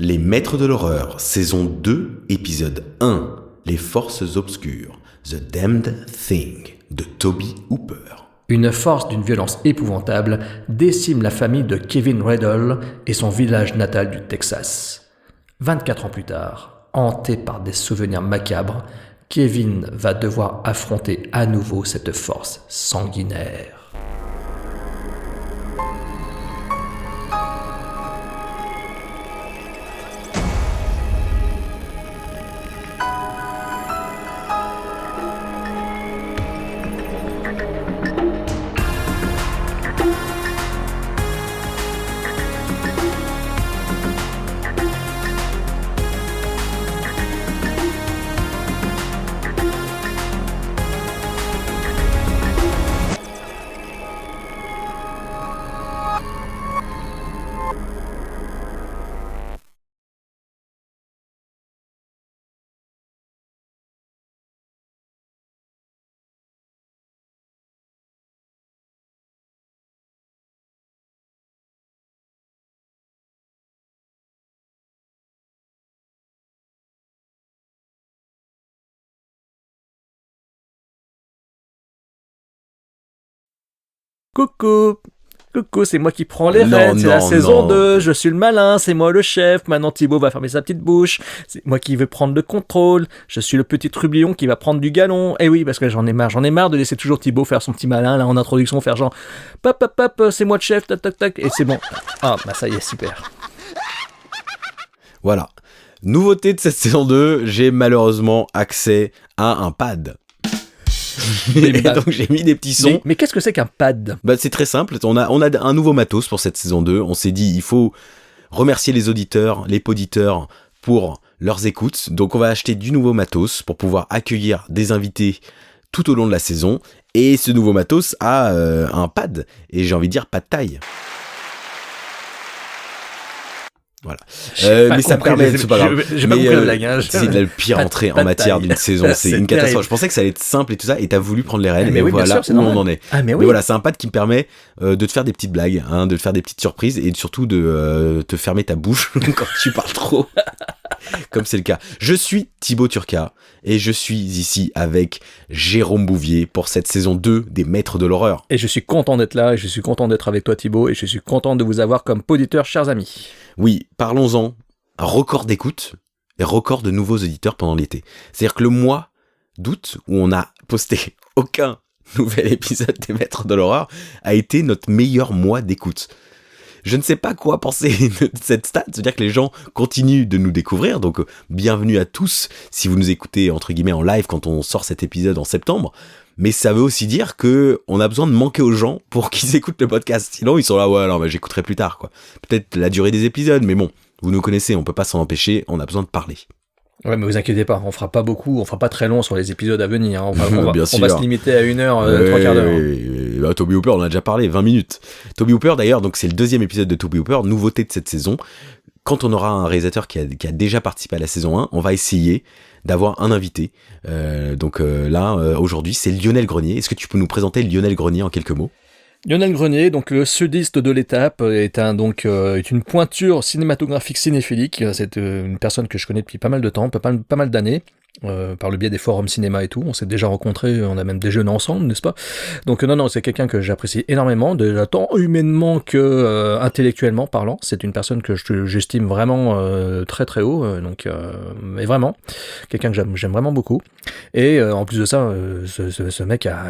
Les Maîtres de l'Horreur, saison 2, épisode 1, Les Forces Obscures, The Damned Thing, de Toby Hooper. Une force d'une violence épouvantable décime la famille de Kevin Riddle et son village natal du Texas. 24 ans plus tard, hanté par des souvenirs macabres, Kevin va devoir affronter à nouveau cette force sanguinaire. Coucou, c'est moi qui prends les rênes, c'est la saison 2, je suis le malin, c'est moi le chef, maintenant Thibaut va fermer sa petite bouche, c'est moi qui veux prendre le contrôle, je suis le petit trublion qui va prendre du galon, et oui, parce que j'en ai marre de laisser toujours Thibaut faire son petit malin, là en introduction, faire genre, pop, c'est moi le chef, tac, et c'est bon. Ah, bah ça y est, super. Voilà. Nouveauté de cette saison 2, j'ai malheureusement accès à un pad. Donc j'ai mis des petits sons. Mais qu'est-ce que c'est qu'un pad ? C'est très simple, on a un nouveau matos pour cette saison 2, on s'est dit il faut remercier les auditeurs, les poditeurs pour leurs écoutes, donc on va acheter du nouveau matos pour pouvoir accueillir des invités tout au long de la saison, et ce nouveau matos a un pad, et j'ai envie de dire pas de taille. Voilà. Mais ça permet, c'est pas grave. J'ai pas compris la blague. Hein. C'est la pire entrée en matière d'une saison. C'est une catastrophe. Je pensais que ça allait être simple et tout ça, et t'as voulu prendre les rênes, mais et oui, voilà sûr, où on en est. Mais voilà, c'est un pad qui me permet de te faire des petites blagues, hein, de te faire des petites surprises, et surtout de te fermer ta bouche quand tu parles trop. Comme c'est le cas. Je suis Thibaut Turca, et je suis ici avec Jérôme Bouvier pour cette saison 2 des Maîtres de l'Horreur. Et je suis content d'être là, et je suis content d'être avec toi Thibaut, et je suis content de vous avoir comme auditeurs, chers amis. Oui, parlons-en. Un record d'écoute et record de nouveaux auditeurs pendant l'été. C'est-à-dire que le mois d'août, où on n'a posté aucun nouvel épisode des Maîtres de l'Horreur, a été notre meilleur mois d'écoute. Je ne sais pas quoi penser de cette stat, c'est-à-dire que les gens continuent de nous découvrir, donc bienvenue à tous si vous nous écoutez entre guillemets en live quand on sort cet épisode en septembre, mais ça veut aussi dire que on a besoin de manquer aux gens pour qu'ils écoutent le podcast, sinon ils sont là, ouais alors j'écouterai plus tard, quoi. Peut-être la durée des épisodes, mais bon, vous nous connaissez, on peut pas s'en empêcher, on a besoin de parler. Ouais, mais vous inquiétez pas, on fera pas très long sur les épisodes à venir, hein. On va se limiter à 1 heure, 3 quarts d'heure. Toby Hooper, on en a déjà parlé, 20 minutes. Toby Hooper d'ailleurs, donc c'est le 2e épisode de Toby Hooper, nouveauté de cette saison. Quand on aura un réalisateur qui a déjà participé à la saison 1, on va essayer d'avoir un invité. Aujourd'hui, c'est Lionel Grenier. Est-ce que tu peux nous présenter Lionel Grenier en quelques mots ? Lionel Grenier, donc le sudiste de l'étape, est une pointure cinématographique cinéphilique. C'est une personne que je connais depuis pas mal de temps, pas mal d'années. Par le biais des forums cinéma et tout, on s'est déjà rencontrés, on a même déjeuné ensemble, n'est-ce pas ? Donc non, c'est quelqu'un que j'apprécie énormément, déjà tant humainement que intellectuellement parlant. C'est une personne que j'estime vraiment très très haut, mais vraiment quelqu'un que j'aime vraiment beaucoup. Et en plus de ça, ce mec a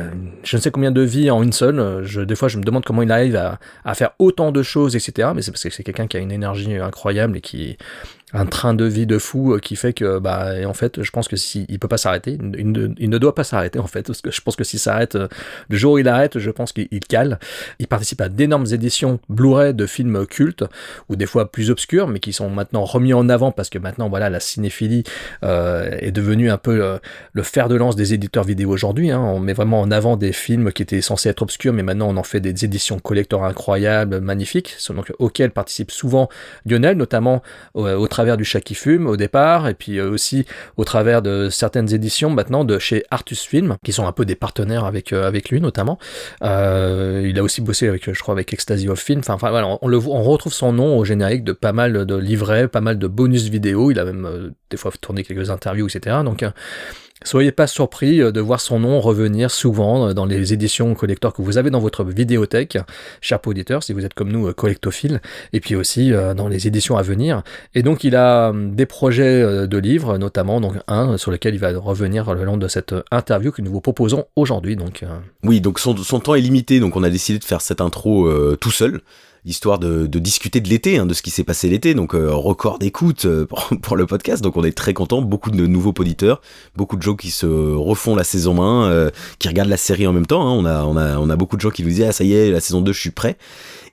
je ne sais combien de vies en une seule. Des fois, je me demande comment il arrive à faire autant de choses, etc. Mais c'est parce que c'est quelqu'un qui a une énergie incroyable et qui un train de vie de fou qui fait que, en fait, je pense que il peut pas s'arrêter, il ne doit pas s'arrêter, en fait, parce que je pense que s'il s'arrête, le jour où il arrête, je pense qu'il cale. Il participe à d'énormes éditions Blu-ray de films cultes, ou des fois plus obscurs, mais qui sont maintenant remis en avant, parce que maintenant, voilà, la cinéphilie est devenue un peu le fer de lance des éditeurs vidéo aujourd'hui, hein. On met vraiment en avant des films qui étaient censés être obscurs, mais maintenant on en fait des éditions collector incroyables, magnifiques, donc, auxquelles participe souvent Lionel, notamment au travers travers du Chat qui fume au départ, et puis aussi au travers de certaines éditions maintenant de chez Artus Film, qui sont un peu des partenaires avec lui notamment. Il a aussi bossé avec, je crois, avec Ecstasy of Film. Enfin voilà, on retrouve son nom au générique de pas mal de livrets, pas mal de bonus vidéo. Il a même des fois tourné quelques interviews, etc. Donc soyez pas surpris de voir son nom revenir souvent dans les éditions collector que vous avez dans votre vidéothèque, chers auditeurs, si vous êtes comme nous collectophiles, et puis aussi dans les éditions à venir. Et donc il a des projets de livres, notamment donc un sur lequel il va revenir le long de cette interview que nous vous proposons aujourd'hui. Donc oui, donc son temps est limité, donc on a décidé de faire cette intro tout seul, histoire de discuter de l'été, de ce qui s'est passé l'été, donc record d'écoute pour le podcast, donc on est très content, beaucoup de nouveaux auditeurs, beaucoup de gens qui se refont la saison 1, qui regardent la série en même temps, on a beaucoup de gens qui nous disaient ah ça y est, la saison 2 je suis prêt,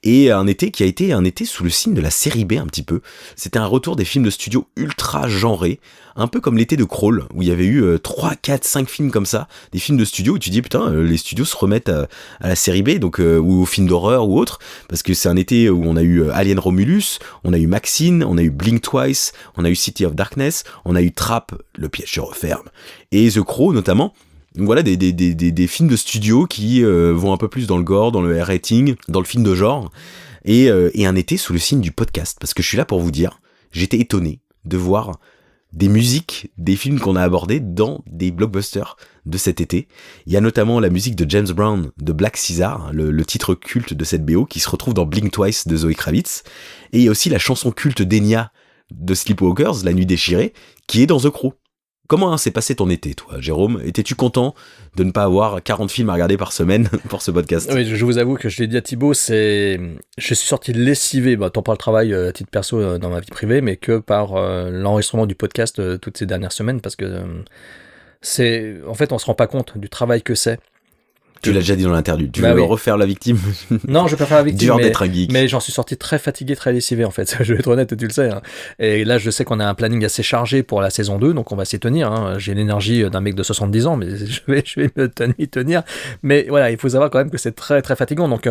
et un été qui a été un été sous le signe de la série B un petit peu. C'était un retour des films de studio ultra genrés, un peu comme l'été de Crawl, où il y avait eu 3, 4, 5 films comme ça, des films de studio où tu dis putain, les studios se remettent à la série B, donc ou aux films d'horreur ou autre, parce que c'est un été où on a eu Alien Romulus, on a eu Maxine, on a eu Blink Twice, on a eu City of Darkness, on a eu Trap, Le piège se referme, et The Crow notamment. Donc voilà, des films de studio qui vont un peu plus dans le gore, dans le R-rating, dans le film de genre, et un été sous le signe du podcast, parce que je suis là pour vous dire, j'étais étonné de voir des musiques, des films qu'on a abordés dans des blockbusters de cet été. Il y a notamment la musique de James Brown de Black Caesar, le titre culte de cette BO, qui se retrouve dans Blink Twice de Zoe Kravitz, et il y a aussi la chanson culte d'Enya de Sleepwalkers, La Nuit déchirée, qui est dans The Crow. Comment s'est passé ton été, toi, Jérôme ? Étais-tu content de ne pas avoir 40 films à regarder par semaine pour ce podcast ? Oui, je vous avoue que je l'ai dit à Thibaut, je suis sorti lessivé, tant par le travail à titre perso dans ma vie privée, mais que par l'enregistrement du podcast toutes ces dernières semaines, parce que en fait, on se rend pas compte du travail que c'est. Tu l'as déjà dit dans l'interlude. Tu veux refaire la victime ? Non, je vais pas faire la victime. Dur d'être un geek. Mais j'en suis sorti très fatigué, très lessivé en fait. Je vais être honnête, tu le sais. Et là, je sais qu'on a un planning assez chargé pour la saison 2, donc on va s'y tenir. J'ai l'énergie d'un mec de 70 ans, mais je vais m'y tenir. Mais voilà, il faut savoir quand même que c'est très très fatigant. Donc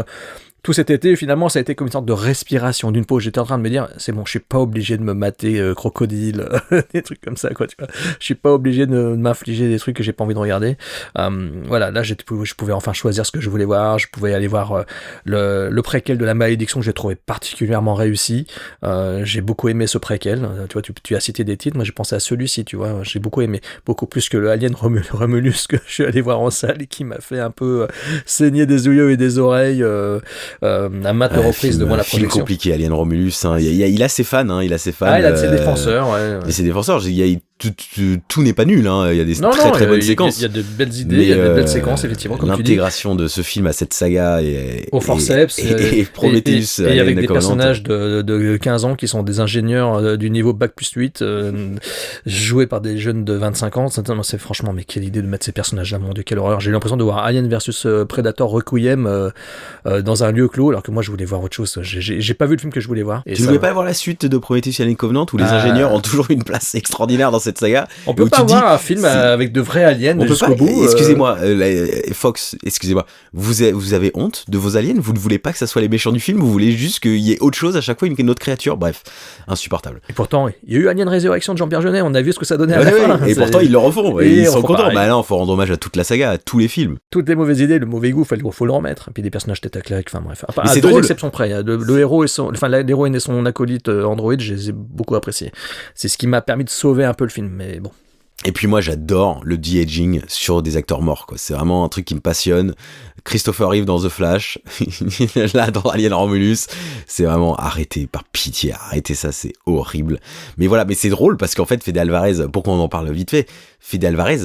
tout cet été, finalement, ça a été comme une sorte de respiration d'une pause. J'étais en train de me dire, c'est bon, je suis pas obligé de me mater Crocodile, des trucs comme ça, quoi, tu vois. Je suis pas obligé de m'infliger des trucs que j'ai pas envie de regarder. Voilà, là, je pouvais enfin choisir ce que je voulais voir. Je pouvais aller voir le préquel de La Malédiction que j'ai trouvé particulièrement réussi. J'ai beaucoup aimé ce préquel. Tu vois, tu as cité des titres. Moi, j'ai pensé à celui-ci, tu vois. J'ai beaucoup aimé. Beaucoup plus que le Alien Romulus que je suis allé voir en salle et qui m'a fait un peu saigner des yeux et des oreilles. À maintes reprises devant la projection. Film compliqué, Alien Romulus. Il a ses fans, il a ses fans. Ah, il a ses défenseurs, ouais. Et ses défenseurs, tout n'est pas nul, il y a des très bonnes séquences. Il y a de belles idées, il y a de belles séquences, effectivement, comme tu dis. L'intégration de ce film à cette saga au forceps et Prometheus. Et avec des personnages de 15 ans qui sont des ingénieurs du niveau Bac plus 8, joués par des jeunes de 25 ans. C'est franchement, mais quelle idée de mettre ces personnages-là, mon Dieu, quelle horreur. J'ai eu l'impression de voir Alien versus Predator Requiem dans un lieu clos, alors que moi je voulais voir autre chose. J'ai pas vu le film que je voulais voir. Tu ne voulais pas voir la suite de Prometheus Alien Covenant où les ingénieurs ont toujours une place extraordinaire dans cette saga. On peut pas voir un film avec de vrais aliens jusqu'au bout. Excusez-moi, Fox, excusez-moi. Vous avez honte de vos aliens ? Vous ne voulez pas que ça soit les méchants du film ? Vous voulez juste qu'il y ait autre chose à chaque fois, une autre créature ? Bref, insupportable. Et pourtant, il y a eu Alien Résurrection de Jean-Pierre Jeunet. On a vu ce que ça donnait à la fin. Et pourtant, ils le refont. Et ils sont contents. Bah non, faut rendre hommage à toute la saga, à tous les films. Toutes les mauvaises idées, le mauvais goût, faut le remettre. Et puis des personnages tête à claque. Enfin bref. À deux exceptions près. L'héros l'héroïne et son acolyte Android, je les ai beaucoup appréciés. C'est ce qui m'a permis de sauver un peu le film. Mais bon. Et puis moi j'adore le de-aging sur des acteurs morts, quoi. C'est vraiment un truc qui me passionne. Christopher Reeve dans The Flash, là dans Alien Romulus, c'est vraiment arrêtez, par pitié, arrêtez ça, c'est horrible. Mais voilà, mais c'est drôle parce qu'en fait Fede Alvarez, pourquoi on en parle vite fait, Fede Alvarez,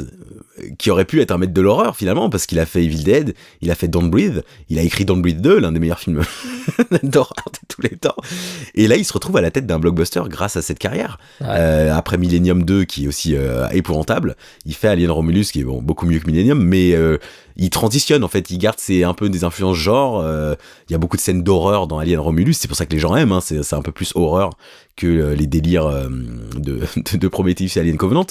qui aurait pu être un maître de l'horreur finalement, parce qu'il a fait Evil Dead, il a fait Don't Breathe, il a écrit Don't Breathe 2, l'un des meilleurs films d'horreur de tous les temps. Et là il se retrouve à la tête d'un blockbuster grâce à cette carrière. Ouais. Après Millennium 2 qui est aussi épouvantable, il fait Alien Romulus qui est beaucoup mieux que Millennium, mais il transitionne en fait, il garde un peu des influences genre, il y a beaucoup de scènes d'horreur dans Alien Romulus, c'est pour ça que les gens aiment, c'est un peu plus horreur que les délires de Prometheus et Alien Covenant.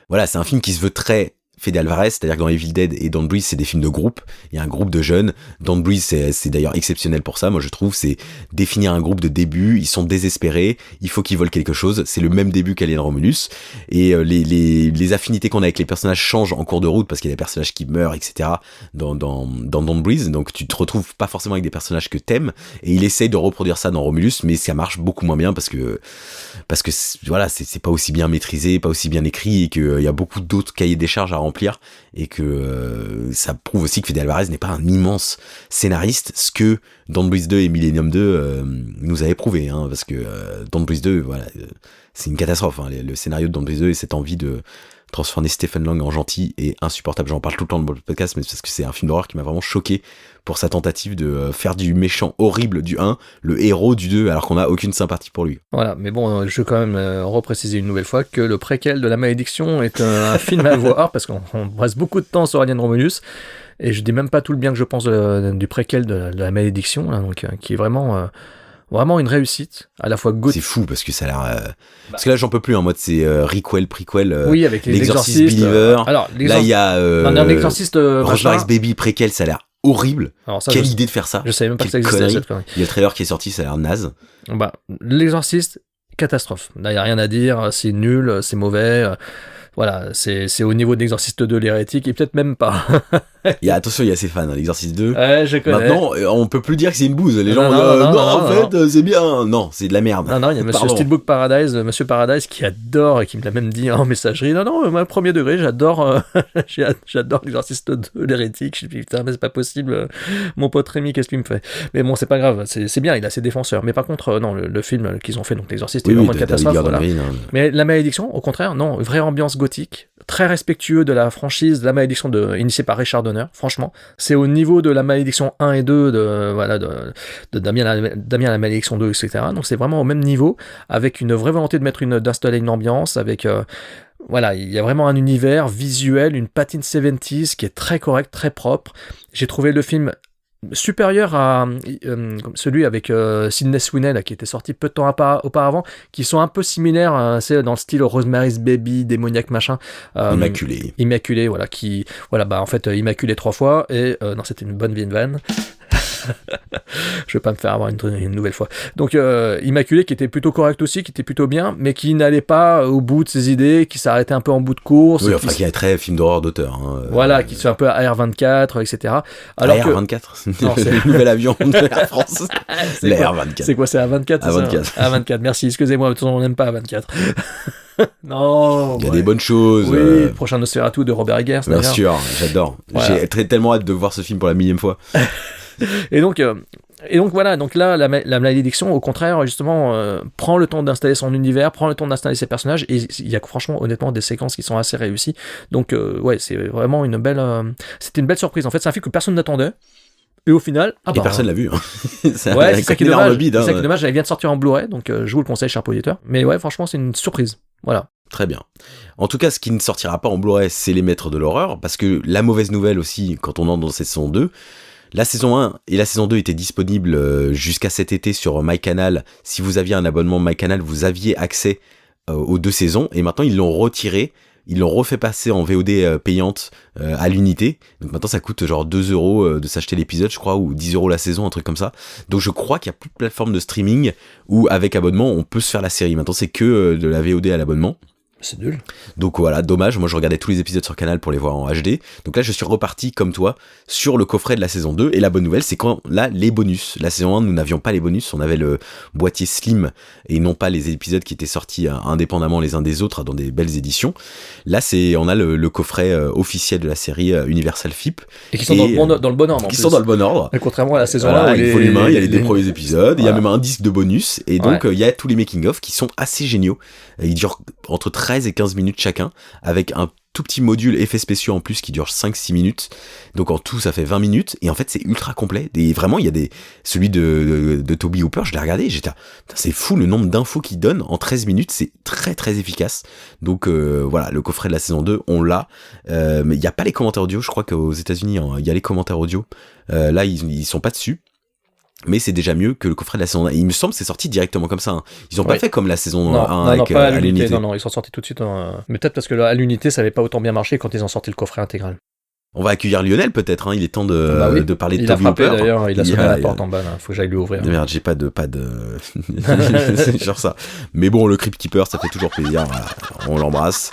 Voilà, c'est un film qui se veut très Fede Alvarez, c'est-à-dire que dans Evil Dead et Don't Breathe, c'est des films de groupe. Il y a un groupe de jeunes. Don't Breathe, c'est d'ailleurs exceptionnel pour ça. Moi, je trouve, c'est définir un groupe de début. Ils sont désespérés. Il faut qu'ils veulent quelque chose. C'est le même début qu'Alien Romulus. Et les affinités qu'on a avec les personnages changent en cours de route parce qu'il y a des personnages qui meurent, etc. dans Don't Breathe. Donc, tu te retrouves pas forcément avec des personnages que t'aimes. Et il essaye de reproduire ça dans Romulus, mais ça marche beaucoup moins bien parce que voilà, c'est pas aussi bien maîtrisé, pas aussi bien écrit, et qu'il y a beaucoup d'autres cahiers des charges à remplir, et que ça prouve aussi que Fede Alvarez n'est pas un immense scénariste, ce que Don't Breathe 2 et Millennium 2 nous avaient prouvé, hein, parce que Don't Breathe 2, voilà, c'est une catastrophe, hein, le scénario de Don't Breathe 2 et cette envie de transformer Stephen Lang en gentil est insupportable. J'en parle tout le temps dans le podcast, mais c'est parce que c'est un film d'horreur qui m'a vraiment choqué pour sa tentative de faire du méchant horrible du 1, le héros du 2, alors qu'on n'a aucune sympathie pour lui. Voilà, mais bon, je veux quand même repréciser une nouvelle fois que le préquel de La Malédiction est un film à voir, parce qu'on reste beaucoup de temps sur Alien Romulus, et je dis même pas tout le bien que je pense du préquel de La Malédiction, hein, donc, qui est vraiment une réussite, à la fois C'est fou, parce que ça a l'air... Parce que là, j'en peux plus, en mode c'est requel, prequel, oui, avec l'Exorcist Believer, là il y a l'Exorciste Rosemary's Baby préquel, ça a l'air horrible. Alors ça, quelle idée de faire ça. Je savais même pas que ça existait, cette connerie. Il y a le trailer qui est sorti, ça a l'air naze. Bah, l'Exorciste, catastrophe. Là, il n'y a rien à dire, c'est nul, c'est mauvais. Voilà, c'est au niveau de l'Exorciste 2, l'hérétique, et peut-être même pas. Attention, il y a ses fans, hein, l'Exorciste 2. Ouais, je connais. Maintenant, on peut plus dire que c'est une bouse. Les gens disent, c'est bien. Non, c'est de la merde. Non, il y a Monsieur Steelbook Paradise, Monsieur Paradise, qui adore et qui me l'a même dit en messagerie. Non, moi, premier degré, j'adore l'Exorciste 2, l'hérétique. Je me dis, putain, mais c'est pas possible. Mon pote Rémi, qu'est-ce qu'il me fait? Mais bon, c'est pas grave, c'est bien, il a ses défenseurs. Mais par contre, non, le film qu'ils ont fait, donc l'Exorciste, est vraiment une catastrophe. Voilà. Mais La Malédiction, au contraire, non, vraie ambiance gothique, très respectueux de la franchise, de La Malédiction initiée par Richard Donner. Franchement, c'est au niveau de La Malédiction 1 et 2 de Damien la Malédiction 2, etc. Donc c'est vraiment au même niveau, avec une vraie volonté d'installer une ambiance, avec voilà, il y a vraiment un univers visuel, une patine 70s qui est très correct, très propre. J'ai trouvé le film supérieur à celui avec Sydney Sweeney là, qui était sorti peu de temps auparavant, qui sont un peu similaires, c'est dans le style Rosemary's Baby, démoniaque machin, Immaculé, voilà, en fait Immaculé 3 fois, et non, c'était une bonne vanne. Je vais pas me faire avoir une nouvelle fois. Donc Immaculé, qui était plutôt correct aussi, qui était plutôt bien, mais qui n'allait pas au bout de ses idées, qui s'arrêtait un peu en bout de course. Oui, qui est très film d'horreur d'auteur. Hein, voilà, qui se fait un peu AR-24, etc. Alors AR-24 c'est le nouvel avion de Air France. L'AR-24. C'est quoi, c'est A24? A24, merci, excusez-moi, de toute façon, on n'aime pas A24. Non, il y a des bonnes choses. Oui, le prochain Nosferatu de Robert Eggers. Bien sûr, j'adore. Voilà. J'ai tellement hâte de voir ce film pour la 1000e fois. Et donc voilà, donc là, la Malédiction, au contraire, justement, prend le temps d'installer son univers, prend le temps d'installer ses personnages, et il y a franchement, honnêtement, des séquences qui sont assez réussies. Donc, ouais, c'est vraiment c'était une belle surprise. En fait, c'est un film que personne n'attendait. Et au final, personne l'a vu. Hein. C'est ça qui est dommage. C'est ça qui est dommage. Elle vient de sortir en Blu-ray, donc je vous le conseille, cher auditeur. Mais ouais, franchement, c'est une surprise. Voilà. Très bien. En tout cas, ce qui ne sortira pas en Blu-ray, c'est Les Maîtres de l'horreur, parce que la mauvaise nouvelle aussi, quand on entre dans cette saison 2, la saison 1 et la saison 2 étaient disponibles jusqu'à cet été sur MyCanal. Si vous aviez un abonnement MyCanal, vous aviez accès aux 2 saisons, et maintenant ils l'ont retiré. Ils l'ont refait passer en VOD payante à l'unité. Donc maintenant ça coûte genre 2€ de s'acheter l'épisode, je crois, ou 10€ la saison, un truc comme ça. Donc je crois qu'il n'y a plus de plateforme de streaming où avec abonnement on peut se faire la série. Maintenant c'est que de la VOD à l'abonnement. C'est nul. Donc voilà, dommage, moi je regardais tous les épisodes sur Canal pour les voir en HD. Donc là je suis reparti comme toi sur le coffret de la saison 2. Et la bonne nouvelle c'est quand là les bonus. La saison 1 nous n'avions pas les bonus, on avait le boîtier slim et non pas les épisodes qui étaient sortis indépendamment les uns des autres dans des belles éditions. Là on a le coffret officiel de la série Universal FIP. Et qui sont dans le bon ordre. Qui sont dans le bon ordre. Et contrairement à la saison 1 voilà, il faut les mains, il y a les 2 premiers épisodes, il y a même un disque de bonus. Et donc il y a tous les making-of qui sont assez géniaux. Ils durent entre 13 et 15 minutes chacun, avec un tout petit module effets spéciaux en plus qui dure 5-6 minutes. Donc en tout, ça fait 20 minutes. Et en fait, c'est ultra complet. Et vraiment, il y a celui de Tobe Hooper, je l'ai regardé. J'étais, c'est fou le nombre d'infos qu'il donne en 13 minutes. C'est très, très efficace. Donc voilà, le coffret de la saison 2, on l'a. Mais il n'y a pas les commentaires audio. Je crois qu'aux États-Unis, il y a les commentaires audio. Là, ils sont pas dessus. Mais c'est déjà mieux que le coffret de la saison 1. Et il me semble que c'est sorti directement comme ça. Hein. Ils ont pas fait comme la saison 1 avec pas à l'unité. Non, ils sont sortis tout de suite. Mais peut-être parce que à l'unité, ça avait pas autant bien marché quand ils ont sorti le coffret intégral. On va accueillir Lionel peut-être, hein. Il est temps de parler de Toby Hooper. Il a frappé d'ailleurs, il a sonné à la porte en bas, là. Faut que j'aille lui ouvrir. Merde, j'ai pas de... c'est genre ça. Mais bon, le Crypt Keeper, ça fait toujours plaisir, voilà. On l'embrasse.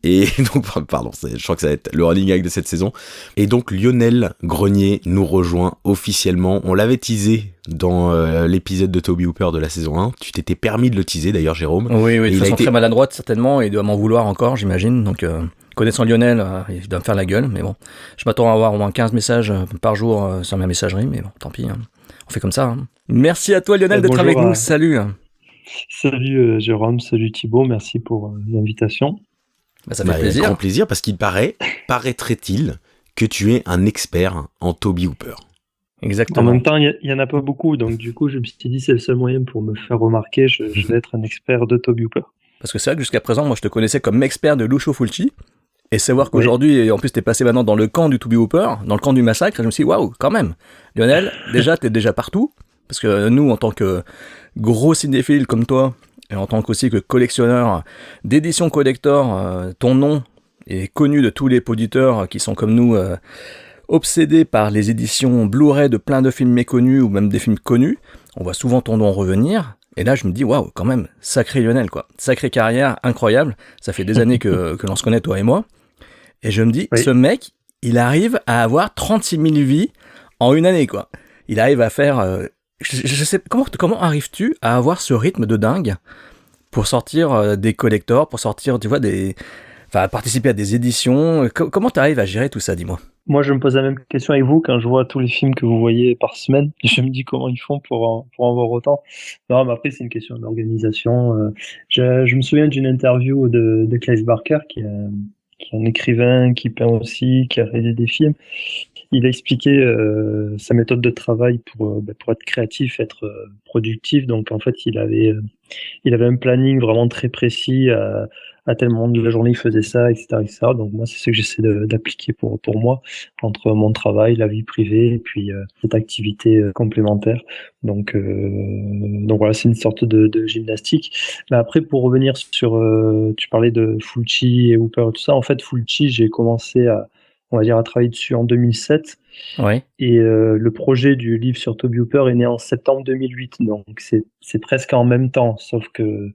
Et donc, pardon, je crois que ça va être le running gag de cette saison. Et donc, Lionel Grenier nous rejoint officiellement. On l'avait teasé dans l'épisode de Toby Hooper de la saison 1. Tu t'étais permis de le teaser d'ailleurs, Jérôme. Oui, de façon très maladroite certainement, et il doit m'en vouloir encore, j'imagine. Donc, connaissant Lionel, il doit me faire la gueule, mais bon. Je m'attends à avoir au moins 15 messages par jour sur ma messagerie, mais bon, tant pis. Hein. On fait comme ça. Hein. Merci à toi, Lionel, d'être avec nous. Salut. Salut Jérôme, salut Thibaut, merci pour l'invitation. Ça fait plaisir. Grand plaisir, parce qu'il paraîtrait-il que tu es un expert en Toby Hooper. Exactement. En même temps, il y en a pas beaucoup, donc du coup, je me suis dit, c'est le seul moyen pour me faire remarquer, je vais être un expert de Toby Hooper. Parce que c'est vrai que jusqu'à présent, moi, je te connaissais comme expert de Lucio Fulci, et savoir qu'aujourd'hui, et en plus, t'es passé maintenant dans le camp du Toby Hooper, dans le camp du massacre, et je me suis dit, waouh, quand même. Lionel, déjà, t'es déjà partout, parce que nous, en tant que gros cinéphiles comme toi, et en tant qu'aussi que collectionneur d'éditions collector, ton nom est connu de tous les auditeurs qui sont comme nous obsédés par les éditions Blu-ray de plein de films méconnus ou même des films connus. On voit souvent ton nom revenir. Et là, je me dis, waouh, quand même, sacré Lionel, quoi. Sacrée carrière, incroyable. Ça fait des années que l'on se connaît, toi et moi. Et je me dis, ce mec, il arrive à avoir 36 000 vies en une année, quoi. Il arrive à faire... je sais, comment arrives-tu à avoir ce rythme de dingue pour sortir des collectors, pour sortir, tu vois, participer à des éditions? Comment tu arrives à gérer tout ça, dis-moi? Moi, je me pose la même question avec vous quand je vois tous les films que vous voyez par semaine. Je me dis comment ils font pour en voir autant. Non, mais après, c'est une question d'organisation. Je me souviens d'une interview de Clive Barker, qui est un écrivain, qui peint aussi, qui a réalisé des films. Il a expliqué sa méthode de travail pour être créatif, être productif. Donc, en fait, il avait un planning vraiment très précis. À tel moment de la journée, il faisait ça, etc., etc. Donc moi, c'est ce que j'essaie d'appliquer pour moi, entre mon travail, la vie privée, et puis cette activité complémentaire. Donc voilà, c'est une sorte de gymnastique. Mais après, pour revenir sur, tu parlais de Fulci et Hooper et tout ça. En fait, Fulci, j'ai commencé à travailler dessus en 2007. Ouais. Et le projet du livre sur Toby Hooper est né en septembre 2008. Donc c'est presque en même temps, sauf que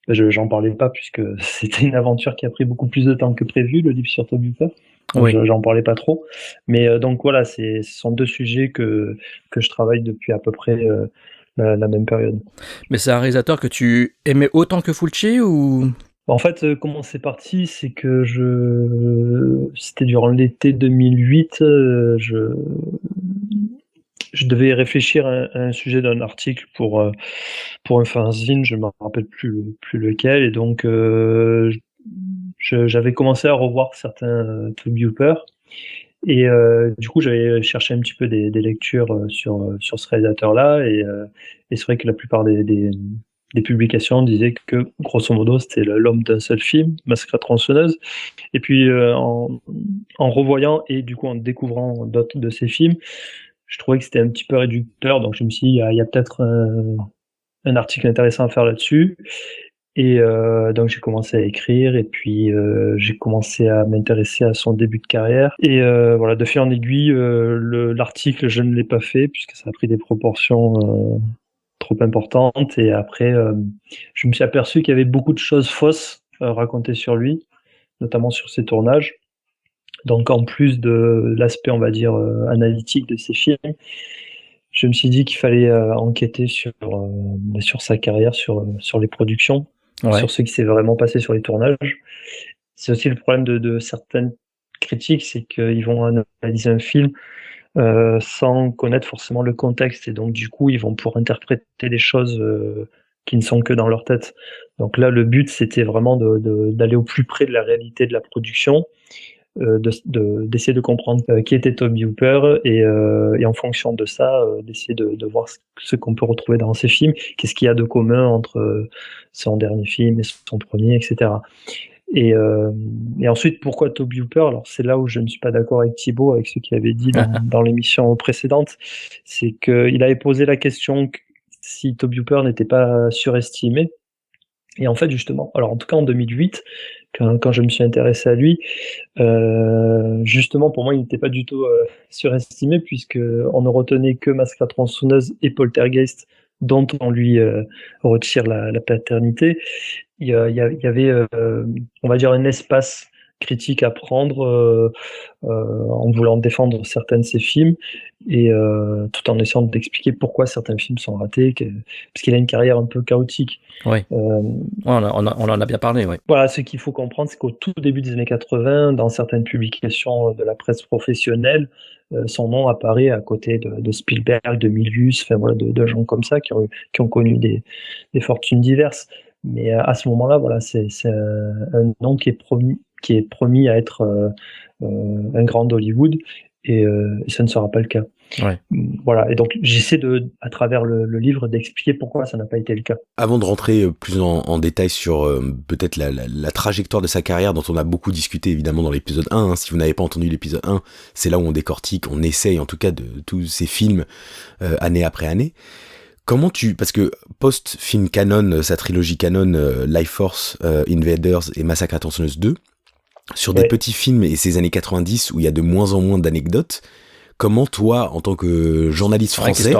j'en parlais pas puisque c'était une aventure qui a pris beaucoup plus de temps que prévu, le livre sur Toby Hooper. Oui. J'en parlais pas trop. Mais donc voilà, ce sont deux sujets que je travaille depuis à peu près la même période. Mais c'est un réalisateur que tu aimais autant que Fulci ou... En fait, comment c'est parti, c'est que c'était durant l'été 2008, je devais réfléchir à un sujet d'un article pour un fanzine, je me rappelle plus lequel, et donc j'avais commencé à revoir certains Toby Hooper, et du coup j'avais cherché un petit peu des lectures sur ce réalisateur-là, et c'est vrai que la plupart des publications disaient que, grosso modo, c'était l'homme d'un seul film, Massacre à tronçonneuse. Et puis, en revoyant et du coup en découvrant d'autres de ces films, je trouvais que c'était un petit peu réducteur. Donc, je me suis dit, il y a peut-être un article intéressant à faire là-dessus. Et donc, j'ai commencé à écrire, et puis j'ai commencé à m'intéresser à son début de carrière. Et voilà, de fil en aiguille, l'article, je ne l'ai pas fait, puisque ça a pris des proportions... trop importante, et après je me suis aperçu qu'il y avait beaucoup de choses fausses racontées sur lui, notamment sur ses tournages. Donc en plus de l'aspect, on va dire, analytique de ses films, je me suis dit qu'il fallait enquêter sur sa carrière, sur les productions, sur ce qui s'est vraiment passé sur les tournages. C'est aussi le problème de certaines critiques, c'est qu'ils vont analyser un film sans connaître forcément le contexte, et donc du coup ils vont pouvoir interpréter des choses qui ne sont que dans leur tête. Donc là, le but, c'était vraiment d'aller au plus près de la réalité de la production, d'essayer de comprendre qui était Toby Hooper, et en fonction de ça, d'essayer de voir ce qu'on peut retrouver dans ses films, qu'est-ce qu'il y a de commun entre son dernier film et son premier, etc. Et ensuite, pourquoi Toby Hooper? Alors, c'est là où je ne suis pas d'accord avec Thibaut, avec ce qu'il avait dit dans l'émission précédente. C'est qu'il avait posé la question si Toby Hooper n'était pas surestimé. Et en fait, justement, alors en tout cas en 2008, quand je me suis intéressé à lui, justement, pour moi, il n'était pas du tout surestimé, puisque on ne retenait que Masque la tronçonneuse et Poltergeist, dont on lui retire la paternité. Il y avait, on va dire, un espace critique à prendre en voulant défendre certains de ses films, et tout en essayant d'expliquer pourquoi certains films sont ratés, parce qu'il a une carrière un peu chaotique. Ouais. On en a bien parlé, ouais. Voilà, ce qu'il faut comprendre, c'est qu'au tout début des années 80, dans certaines publications de la presse professionnelle, son nom apparaît à côté de Spielberg, de Milius, enfin voilà, de gens comme ça qui ont connu des fortunes diverses. Mais à ce moment-là, voilà, c'est un nom qui est promis à être un grand d'Hollywood, et ça ne sera pas le cas. Ouais. Voilà, et donc j'essaie à travers le livre d'expliquer pourquoi ça n'a pas été le cas. Avant de rentrer plus en détail sur peut-être la trajectoire de sa carrière, dont on a beaucoup discuté évidemment dans l'épisode 1, si vous n'avez pas entendu l'épisode 1, c'est là où on décortique, on essaye en tout cas de tous ces films année après année. Parce que post-film canon, sa trilogie canon, Life Force, Invaders et Massacre à tronçonneuse 2, sur des petits films et ces années 90 où il y a de moins en moins d'anecdotes, comment toi, en tant que journaliste français,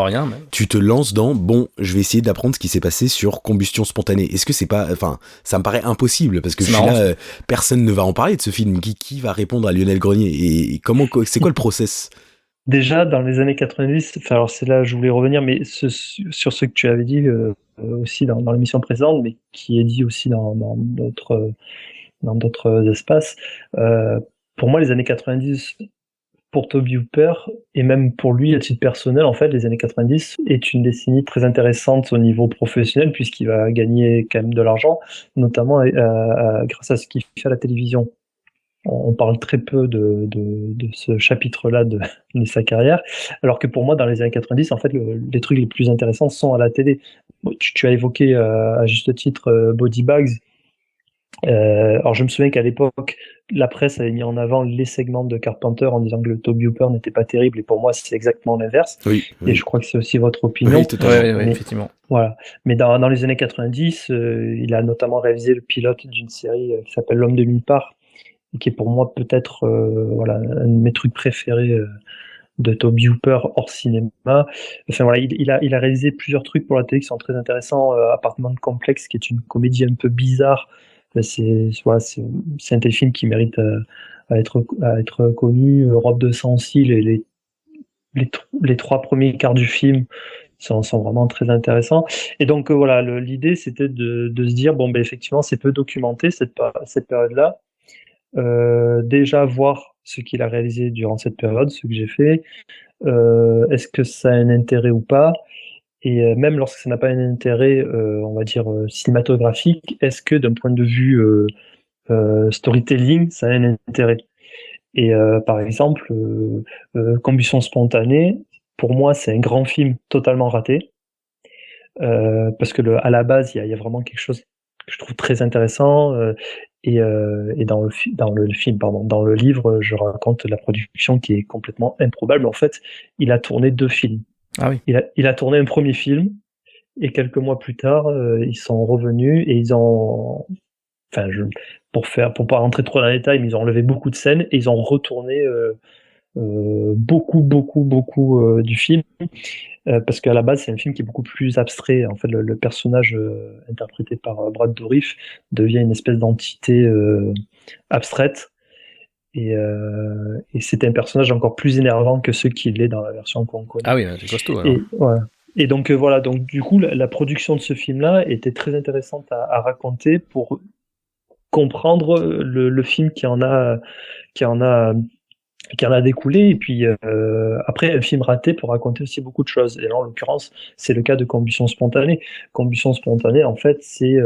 tu te lances dans, je vais essayer d'apprendre ce qui s'est passé sur combustion spontanée. Est-ce que c'est pas, ça me paraît impossible, parce que je suis là, personne ne va en parler de ce film. Qui va répondre à Lionel Grenier? Et c'est quoi le process? Déjà, dans les années 90, alors c'est là où je voulais revenir, mais sur ce que tu avais dit aussi dans l'émission précédente, mais qui est dit aussi dans d'autres espaces. Pour moi, les années 90, pour Toby Hooper, et même pour lui à titre personnel, en fait, les années 90 est une décennie très intéressante au niveau professionnel, puisqu'il va gagner quand même de l'argent, notamment grâce à ce qu'il fait à la télévision. On parle très peu de ce chapitre-là de sa carrière, alors que pour moi, dans les années 90, en fait, les trucs les plus intéressants sont à la télé. Tu as évoqué à juste titre Body Bags. Alors je me souviens qu'à l'époque, la presse avait mis en avant les segments de Carpenter en disant que le Toby Hooper n'était pas terrible, et pour moi c'est exactement l'inverse. Oui. Et je crois que c'est aussi votre opinion. Oui, totalement. Oui, effectivement. Voilà. Mais dans les années 90, il a notamment réalisé le pilote d'une série qui s'appelle L'Homme de nulle part, et qui est pour moi peut-être un de mes trucs préférés de Toby Hooper hors cinéma. Enfin voilà, il a réalisé plusieurs trucs pour la télé qui sont très intéressants. Appartement de complexe, qui est une comédie un peu bizarre. C'est un téléfilm qui mérite à être connu. Robe de sang aussi, les trois premiers quarts du film sont vraiment très intéressants. Et donc voilà, l'idée c'était de se dire effectivement c'est peu documenté cette période-là. Déjà voir ce qu'il a réalisé durant cette période, ce que j'ai fait. Est-ce que ça a un intérêt ou pas? Et même lorsque ça n'a pas un intérêt, on va dire cinématographique, est-ce que d'un point de vue storytelling, ça a un intérêt? Et par exemple, Combustion spontanée, pour moi, c'est un grand film totalement raté, parce que à la base, il y a vraiment quelque chose que je trouve très intéressant. Et dans le film, dans le livre, je raconte la production qui est complètement improbable. En fait, il a tourné 2 films. Ah oui. Il a tourné un premier film, et quelques mois plus tard, ils sont revenus et ils ont, pour pas rentrer trop dans les détails, mais ils ont enlevé beaucoup de scènes et ils ont retourné beaucoup du film, parce qu'à la base c'est un film qui est beaucoup plus abstrait. En fait, le personnage interprété par Brad Dourif devient une espèce d'entité abstraite. Et c'est un personnage encore plus énervant que ce qu'il est dans la version qu'on connaît. Ah oui, c'est costaud. Alors. Et donc voilà, donc du coup la production de ce film-là était très intéressante à raconter pour comprendre le film qui en a découlé. Et puis après, un film raté peut raconter aussi beaucoup de choses. Et là, en l'occurrence, c'est le cas de Combustion spontanée. Combustion spontanée, en fait, c'est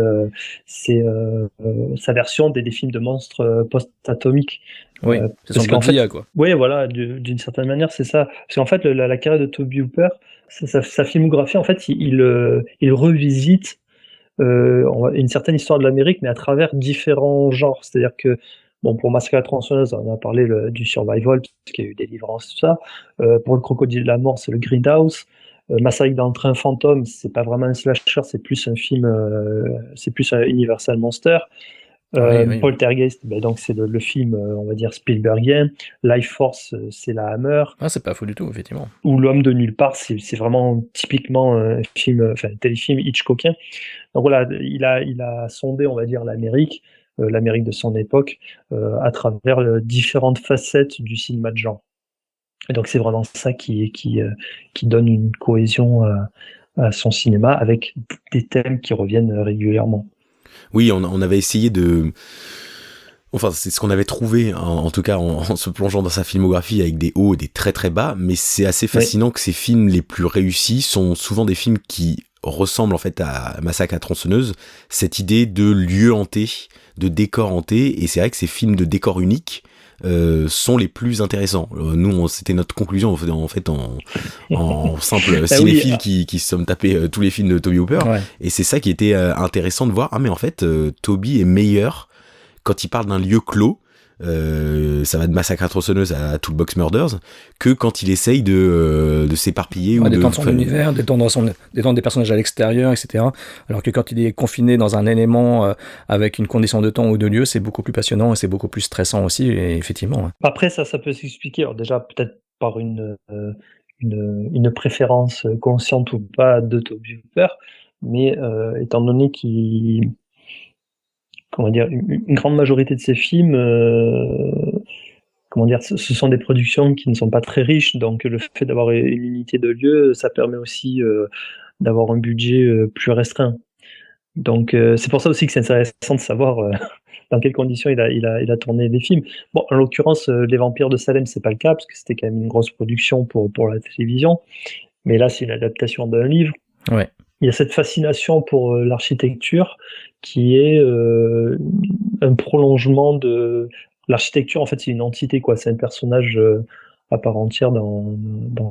sa version des films de monstres post-atomiques. Oui, c'est son Godzilla, quoi. Oui, voilà, d'une certaine manière, c'est ça. Parce qu'en fait, la carrière de Toby Hooper, sa filmographie, en fait, il revisite une certaine histoire de l'Amérique, mais à travers différents genres. C'est-à-dire que, bon, pour Massacre à la tronçonneuse, on a parlé du survival, parce qu'il y a eu Délivrance, tout ça. Pour le Crocodile de la mort, c'est le Grindhouse. Massacre dans le train fantôme, c'est pas vraiment un slasher, c'est plus un film, c'est plus un Universal Monster. Oui. Poltergeist, donc c'est le film, on va dire Spielbergien. Life Force, c'est la Hammer. Ah, c'est pas faux du tout, effectivement. Ou L'homme de nulle part, c'est vraiment typiquement un film, un téléfilm Hitchcockien. Donc voilà, il a sondé, on va dire, l'Amérique de son époque, à travers différentes facettes du cinéma de genre. Et donc c'est vraiment ça qui donne une cohésion à son cinéma, avec des thèmes qui reviennent régulièrement. Oui, on avait essayé de... Enfin, c'est ce qu'on avait trouvé, en tout cas en se plongeant dans sa filmographie, avec des hauts et des très très bas, mais c'est assez fascinant que ces films les plus réussis sont souvent des films qui ressemblent en fait à Massacre à tronçonneuse, cette idée de lieu hanté, de décor hanté, et c'est vrai que ces films de décor unique sont les plus intéressants. Nous, c'était notre conclusion en fait en simple cinéphile qui se sommes tapés tous les films de Toby Hooper, et c'est ça qui était intéressant de voir. Ah mais en fait, Toby est meilleur quand il parle d'un lieu clos, ça va de Massacre à tronçonneuse à Toolbox Murders, que quand il essaye de s'éparpiller ou d'étendre son univers, d'étendre des personnages à l'extérieur, etc. Alors que quand il est confiné dans un élément avec une condition de temps ou de lieu, c'est beaucoup plus passionnant et c'est beaucoup plus stressant aussi, et effectivement. Après, ça peut s'expliquer. Alors déjà, peut-être par une préférence consciente ou pas de Toby Hooper, mais étant donné une grande majorité de ces films, ce sont des productions qui ne sont pas très riches, donc le fait d'avoir une unité de lieu, ça permet aussi d'avoir un budget plus restreint. Donc c'est pour ça aussi que c'est intéressant de savoir dans quelles conditions il a tourné des films. Bon, en l'occurrence, Les Vampires de Salem, c'est pas le cas, parce que c'était quand même une grosse production pour la télévision, mais là c'est une adaptation d'un livre. Ouais. Il y a cette fascination pour l'architecture qui est un prolongement de l'architecture. En fait, c'est une entité, quoi. C'est un personnage à part entière dans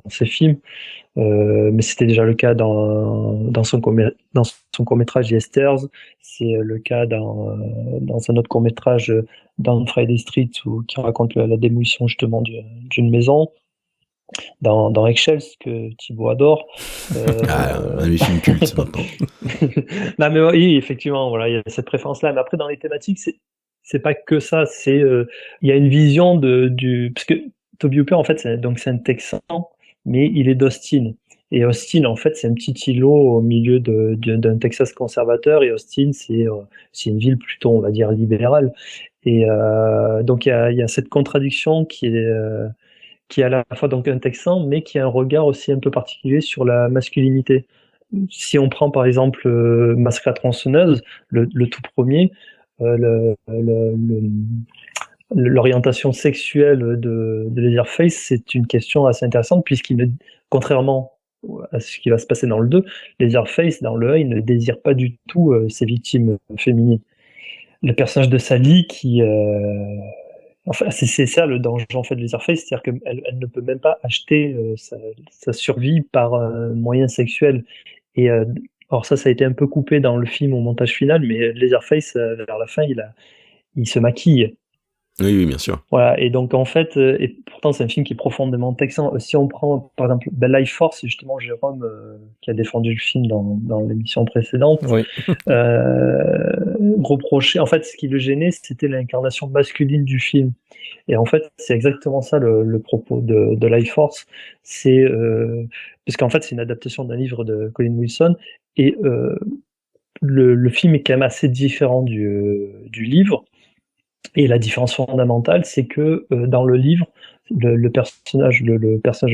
ces films. Mais c'était déjà le cas dans son court-métrage Yester's. C'est le cas dans un autre court-métrage dans Friday Street qui raconte la démolition justement d'une maison. Dans Eggshells, que Thibaut adore. Un des films cultes maintenant. Non, mais oui, effectivement, voilà, il y a cette préférence-là. Mais après, dans les thématiques, c'est pas que ça. Il y a une vision parce que Toby Hooper, en fait, c'est un Texan, mais il est d'Austin. Et Austin, en fait, c'est un petit îlot au milieu d'un Texas conservateur. Et Austin, c'est une ville plutôt, on va dire, libérale. Et donc, il y a cette contradiction qui est à la fois donc un Texan, mais qui a un regard aussi un peu particulier sur la masculinité. Si on prend par exemple Massacre à tronçonneuse, le tout premier, l'orientation sexuelle de Leatherface, c'est une question assez intéressante, contrairement à ce qui va se passer dans le 2, Leatherface, dans le 1, il ne désire pas du tout ses victimes féminines. Le personnage de Sally enfin, c'est ça le danger en fait de Leatherface, c'est-à-dire qu'elle ne peut même pas acheter sa survie par moyen sexuel. Et alors ça a été un peu coupé dans le film au montage final, mais Leatherface vers la fin il se maquille. Oui, bien sûr. Voilà, et donc en fait, et pourtant c'est un film qui est profondément texan. Si on prend par exemple Life Force, c'est justement Jérôme qui a défendu le film dans l'émission précédente. Oui. Reproché, en fait, ce qui le gênait, c'était l'incarnation masculine du film. Et en fait, c'est exactement ça le propos de Life Force. C'est parce qu'en fait, c'est une adaptation d'un livre de Colin Wilson, et le film est quand même assez différent du livre. Et la différence fondamentale, c'est que dans le livre, le personnage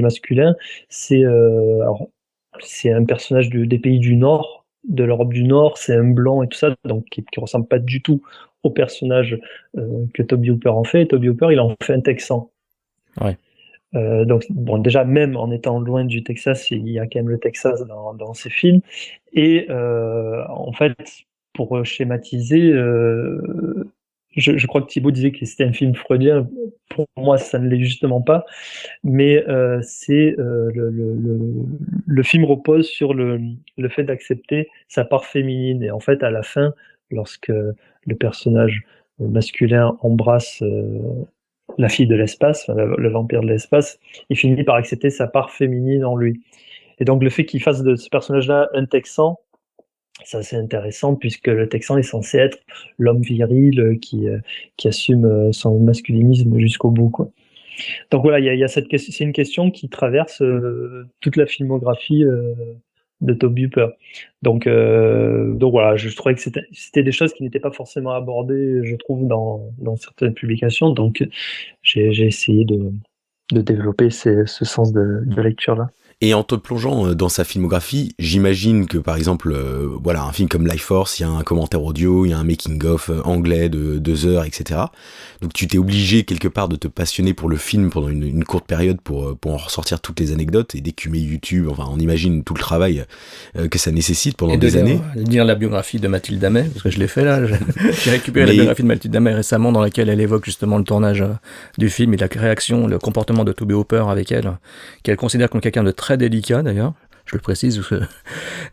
masculin, c'est un personnage des pays du Nord, de l'Europe du Nord, c'est un blanc et tout ça, donc qui ressemble pas du tout au personnage que Toby Hooper en fait. Toby Hooper, il en fait un Texan. Ouais. Donc bon, déjà même en étant loin du Texas, il y a quand même le Texas dans ses films. Et en fait, pour schématiser, je crois que Thibaut disait que c'était un film freudien. Pour moi, ça ne l'est justement pas. Mais le film repose sur le fait d'accepter sa part féminine. Et en fait, à la fin, lorsque le personnage masculin embrasse la fille de l'espace, enfin, le vampire de l'espace, il finit par accepter sa part féminine en lui. Et donc le fait qu'il fasse de ce personnage-là un Texan, c'est assez intéressant puisque le Texan est censé être l'homme viril qui assume son masculinisme jusqu'au bout, quoi. Donc voilà, il y a cette question, c'est une question qui traverse toute la filmographie de Tobe Hooper. Donc voilà, je trouvais que c'était des choses qui n'étaient pas forcément abordées, je trouve, dans certaines publications. Donc j'ai essayé de développer ce sens de lecture-là. Et en te plongeant dans sa filmographie, j'imagine que par exemple, voilà, un film comme Life Force, il y a un commentaire audio, il y a un making-of anglais de 2 heures, etc. Donc tu t'es obligé quelque part de te passionner pour le film pendant une courte période pour en ressortir toutes les anecdotes et d'écumer YouTube. Enfin, on imagine tout le travail que ça nécessite pendant des années. Et de lire la biographie de Mathilde Amet, parce que je l'ai fait là. J'ai récupéré la biographie de Mathilde Amet récemment, dans laquelle elle évoque justement le tournage du film et la réaction, le comportement de Tobe Hooper avec elle, qu'elle considère comme quelqu'un de très délicat d'ailleurs, je le précise,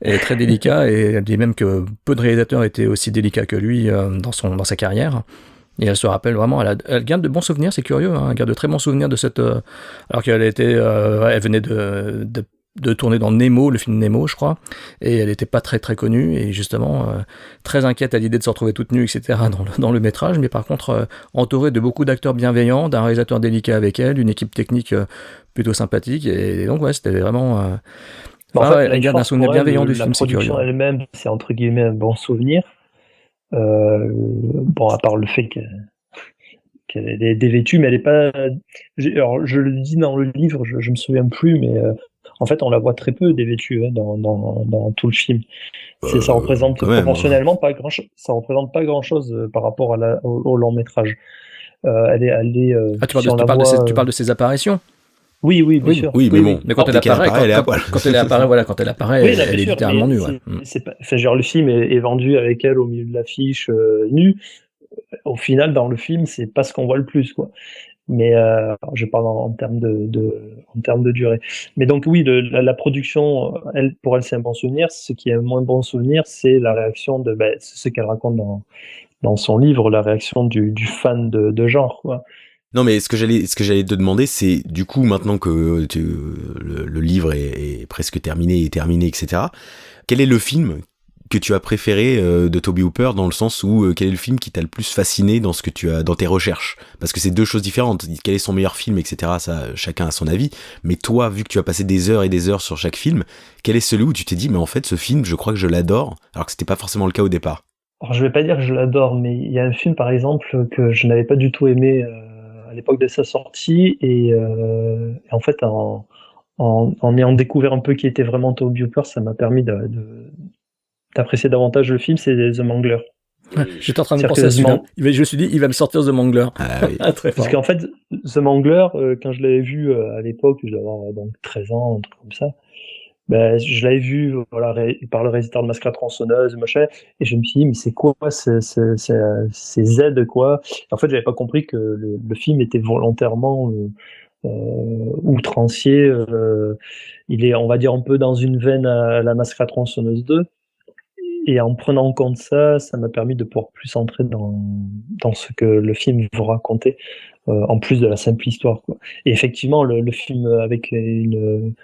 est très délicat, et elle dit même que peu de réalisateurs étaient aussi délicats que lui dans sa carrière. Et elle se rappelle vraiment, elle garde de bons souvenirs, c'est curieux, hein, elle garde de très bons souvenirs de cette... alors qu'elle elle venait de tourner dans Nemo, le film Nemo, je crois, et elle n'était pas très très connue, et justement très inquiète à l'idée de se retrouver toute nue, etc. dans le métrage, mais par contre entourée de beaucoup d'acteurs bienveillants, d'un réalisateur délicat avec elle, d'une équipe technique plutôt sympathique, et donc ouais, c'était vraiment... elle garde un souvenir bienveillant du film, c'est curieux. La production elle-même, c'est entre guillemets un bon souvenir. Bon, à part le fait qu'elle est dévêtue, mais elle est pas... Alors, je le dis dans le livre, je me souviens plus, mais en fait, on la voit très peu dévêtue dans tout le film. Ça représente proportionnellement pas grand-chose. Ça représente pas grand-chose par rapport au long métrage. Elle est. Tu parles de ses apparitions. Oui, bien sûr. Oui, mais bon. Mais quand elle apparaît, elle est littéralement nue. Ouais. Genre, le film est vendu avec elle au milieu de l'affiche nue. Au final, dans le film, c'est pas ce qu'on voit le plus, quoi. Mais je parle en termes de durée. Mais donc oui, la production, pour elle, c'est un bon souvenir. Ce qui est un moins bon souvenir, c'est la réaction c'est ce qu'elle raconte dans son livre, la réaction du fan de genre, quoi. Non, mais ce que j'allais te demander, c'est du coup, maintenant que le livre est presque terminé, etc. Quel est le film que tu as préféré de Tobe Hooper, dans le sens où quel est le film qui t'a le plus fasciné dans dans tes recherches? Parce que c'est deux choses différentes. Quel est son meilleur film, etc. Ça, chacun a son avis. Mais toi, vu que tu as passé des heures et des heures sur chaque film, quel est celui où tu t'es dit, mais en fait, ce film, je crois que je l'adore, alors que c'était pas forcément le cas au départ? Alors, je vais pas dire que je l'adore, mais il y a un film, par exemple, que je n'avais pas du tout aimé à l'époque de sa sortie, et en fait, en ayant découvert un peu qui était vraiment Tobe Hooper, ça m'a permis d'apprécier davantage le film, c'est The Mangler. J'étais en train de penser à celui-là. Je me suis dit, il va me sortir The Mangler. Ah, oui. Très fort. Parce qu'en fait, The Mangler, quand je l'avais vu à l'époque, je devais avoir donc 13 ans, un truc comme ça, je l'avais vu par le réalisateur de Masque à tronçonneuse, machin, et je me suis dit, mais c'est quoi ces Z, quoi? En fait, j'avais pas compris que le film était volontairement outrancier. Il est, on va dire, un peu dans une veine à la Masque à tronçonneuse 2. Et en prenant en compte ça m'a permis de pouvoir plus entrer dans ce que le film veut raconter, en plus de la simple histoire, quoi. Et effectivement, le film avec une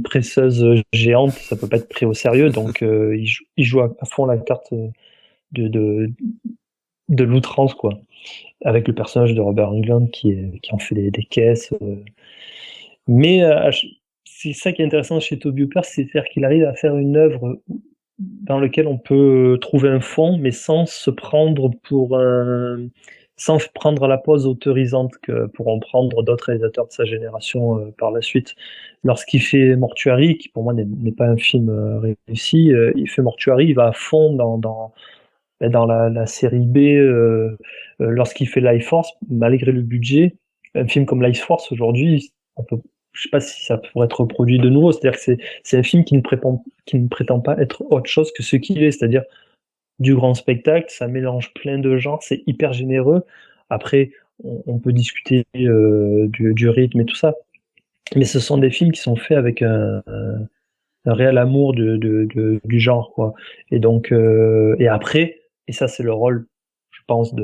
presseuse géante, ça peut pas être pris au sérieux, donc il joue à fond la carte de l'outrance, quoi, avec le personnage de Robert Englund qui en fait des caisses. Mais c'est ça qui est intéressant chez Tobe Hooper, c'est-à-dire qu'il arrive à faire une œuvre dans laquelle on peut trouver un fond, mais sans se prendre sans prendre la pose autorisante que pourront prendre d'autres réalisateurs de sa génération par la suite. Lorsqu'il fait Mortuary, qui pour moi n'est pas un film réussi, il fait Mortuary, il va à fond dans la série B. Lorsqu'il fait Life Force, malgré le budget, un film comme Life Force aujourd'hui, je sais pas si ça pourrait être reproduit de nouveau. C'est-à-dire que c'est un film qui ne prétend pas être autre chose que ce qu'il est, c'est-à-dire du grand spectacle, ça mélange plein de genres, c'est hyper généreux. Après, on peut discuter du rythme et tout ça, mais ce sont des films qui sont faits avec un réel amour du genre, quoi. Et donc, et après, et ça c'est le rôle, je pense,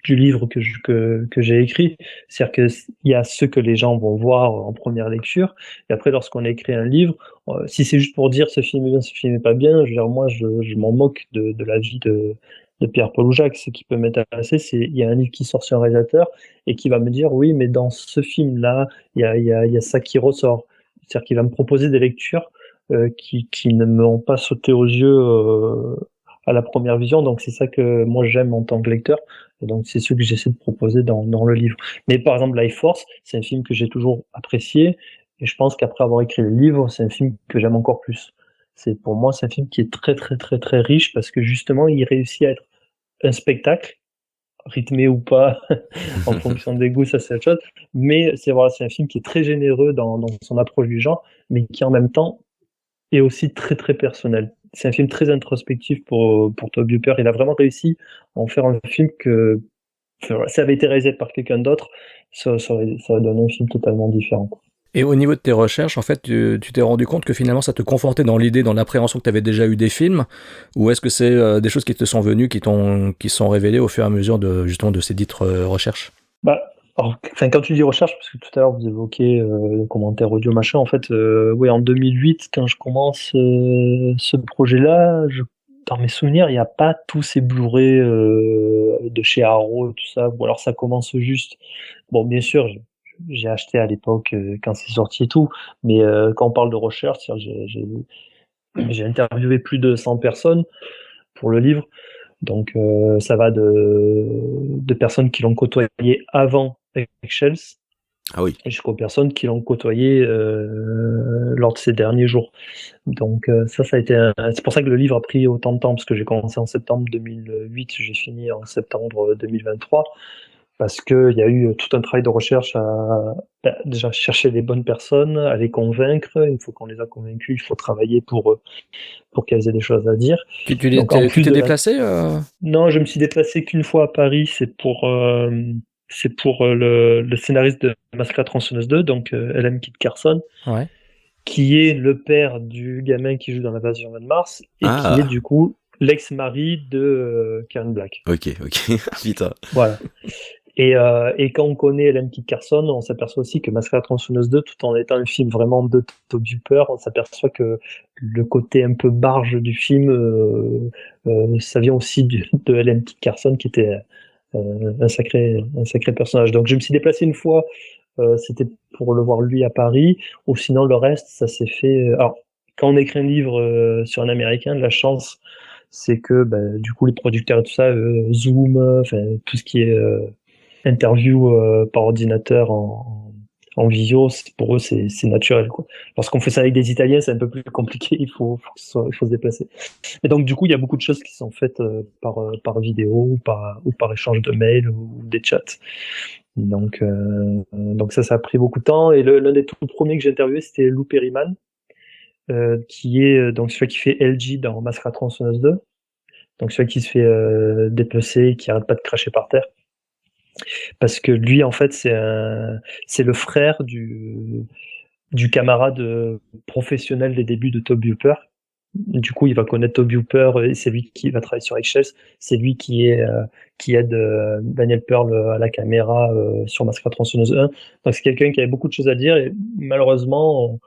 du livre que j'ai écrit, c'est-à-dire que il y a ce que les gens vont voir en première lecture, et après lorsqu'on écrit un livre, si c'est juste pour dire ce film est bien, ce film est pas bien, je veux dire, moi je m'en moque de la vie de Pierre-Paul Oujac. Ce qui peut m'intéresser, c'est il y a un livre qui sort sur un réalisateur et qui va me dire oui, mais dans ce film-là, il y a ça qui ressort. C'est-à-dire qu'il va me proposer des lectures qui ne m'ont pas sauté aux yeux à la première vision. Donc c'est ça que moi j'aime en tant que lecteur. Et donc c'est ce que j'essaie de proposer dans le livre. Mais par exemple Life Force, c'est un film que j'ai toujours apprécié. Et je pense qu'après avoir écrit le livre, c'est un film que j'aime encore plus. Pour moi, c'est un film qui est très très très très riche parce que justement, il réussit à être un spectacle, rythmé ou pas, en fonction des goûts, ça c'est autre chose. Mais c'est un film qui est très généreux dans son approche du genre, mais qui en même temps est aussi très très personnel. C'est un film très introspectif pour Tobe Hooper. Il a vraiment réussi à en faire un film que, enfin, ça avait été réalisé par quelqu'un d'autre, ça aurait donné un film totalement différent. Et au niveau de tes recherches, en fait, tu t'es rendu compte que finalement ça te confortait dans l'idée, dans l'appréhension que tu avais déjà eu des films, ou est-ce que c'est des choses qui te sont venues, qui sont révélées au fur et à mesure justement de ces dites recherches? Quand tu dis recherche, parce que tout à l'heure vous évoquez le commentaire audio machin, en fait, oui, en 2008, quand je commence ce projet-là, dans mes souvenirs, il n'y a pas tous ces Blu-ray de chez Arrow, tout ça, ou alors ça commence juste. Bon, bien sûr, j'ai acheté à l'époque quand c'est sorti et tout, mais quand on parle de recherche, j'ai interviewé plus de 100 personnes pour le livre, donc ça va de personnes qui l'ont côtoyé avant Eggshells, ah oui, jusqu'aux personnes qui l'ont côtoyé lors de ces derniers jours. Donc ça a été c'est pour ça que le livre a pris autant de temps, parce que j'ai commencé en septembre 2008, j'ai fini en septembre 2023. Parce qu'il y a eu tout un travail de recherche à déjà chercher les bonnes personnes, à les convaincre. Une fois qu'on les a convaincus, il faut travailler pour qu'elles aient des choses à dire. Tu t'es déplacé Non, je me suis déplacé qu'une fois à Paris. C'est pour le scénariste de Massacre à la tronçonneuse 2, donc L.M. Kit Carson, ouais. qui est le père du gamin qui joue dans l'Invasion de Mars, et qui est du coup l'ex-mari de Karen Black. Ok, putain. Voilà. Et quand on connaît L.M. Kit Carson, on s'aperçoit aussi que Massacre à la tronçonneuse 2, tout en étant un film vraiment de Tobe Hooper, on s'aperçoit que le côté un peu barge du film, ça vient aussi de L.M. Kit Carson, qui était un sacré personnage. Donc je me suis déplacé une fois, c'était pour le voir lui à Paris, ou sinon le reste, ça s'est fait... Alors, quand on écrit un livre sur un Américain, la chance, c'est que du coup les producteurs et tout ça, Zoom, tout ce qui est... interview par ordinateur en visio, pour eux c'est naturel, quoi. Lorsqu'on fait ça avec des Italiens, c'est un peu plus compliqué, il faut se déplacer. Et donc du coup il y a beaucoup de choses qui sont faites par vidéo ou par échange de mails ou des chats. Donc ça a pris beaucoup de temps, et l'un des tout premiers que j'ai interviewé, c'était Lou Perryman, qui est donc celui qui fait LG dans Massacre à la tronçonneuse 2, donc celui qui se fait dépecer, qui arrête pas de cracher par terre. Parce que lui, en fait, c'est le frère du camarade professionnel des débuts de Tobe Hooper. Du coup, il va connaître Tobe Hooper, et c'est lui qui va travailler sur Eggshells. C'est lui qui aide Daniel Pearl à la caméra sur Massacre à la tronçonneuse 1. Donc c'est quelqu'un qui avait beaucoup de choses à dire, et malheureusement,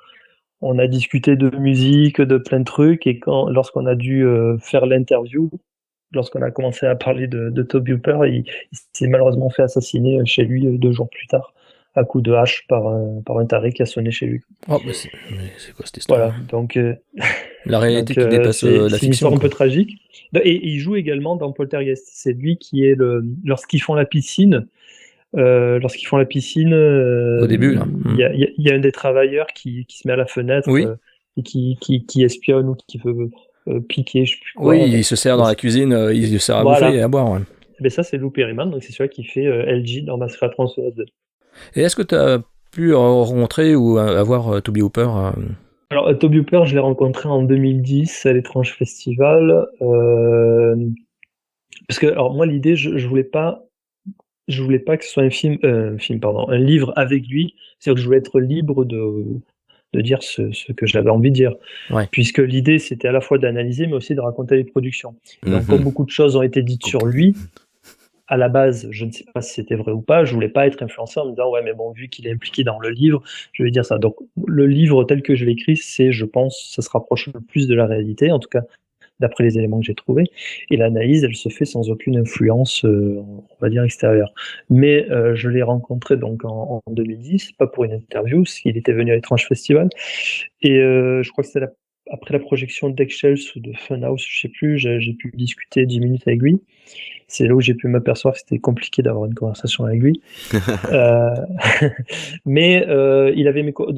on a discuté de musique, de plein de trucs, et lorsqu'on a dû faire l'interview, lorsqu'on a commencé à parler de Tobe Hooper, il s'est malheureusement fait assassiner chez lui 2 jours plus tard, à coups de hache par un taré qui a sonné chez lui. Oh, mais c'est quoi cette histoire? Voilà, donc la réalité qui dépasse la fiction. C'est une histoire un peu tragique. Et il joue également dans Poltergeist. C'est lui qui est lorsqu'ils font la piscine. Au début, là. Il y a un des travailleurs qui se met à la fenêtre, oui. Et qui espionne ou qui veut piquer, je sais plus quoi. Oui, il se sert dans la cuisine, il se sert à bouffer et à boire. Ouais. Mais ça, c'est Lou Perryman, donc c'est celui qui fait LG dans Massacre à la tronçonneuse 2. Et est-ce que tu as pu rencontrer ou avoir Tobe Hooper Alors, Toby Hooper, je l'ai rencontré en 2010 à l'Étrange Festival. Parce que, alors moi, l'idée, je voulais pas que ce soit un livre avec lui. C'est-à-dire que je voulais être libre de dire ce que j'avais envie de dire. Ouais. Puisque l'idée, c'était à la fois d'analyser, mais aussi de raconter les productions. Donc, comme beaucoup de choses ont été dites sur lui, à la base, je ne sais pas si c'était vrai ou pas, je voulais pas être influenceur en me disant, ouais, mais bon, vu qu'il est impliqué dans le livre, je vais dire ça. Donc, le livre tel que je l'ai écrit, je pense, ça se rapproche le plus de la réalité, en tout cas, d'après les éléments que j'ai trouvés. Et l'analyse, elle se fait sans aucune influence, on va dire, extérieure. Mais je l'ai rencontré donc en 2010, pas pour une interview, parce qu'il était venu à l'Étrange Festival. Et je crois que c'était après la projection d'Eggshells ou de Funhouse, je sais plus, j'ai pu discuter 10 minutes avec lui. C'est là où j'ai pu m'apercevoir que c'était compliqué d'avoir une conversation avec lui. Mais je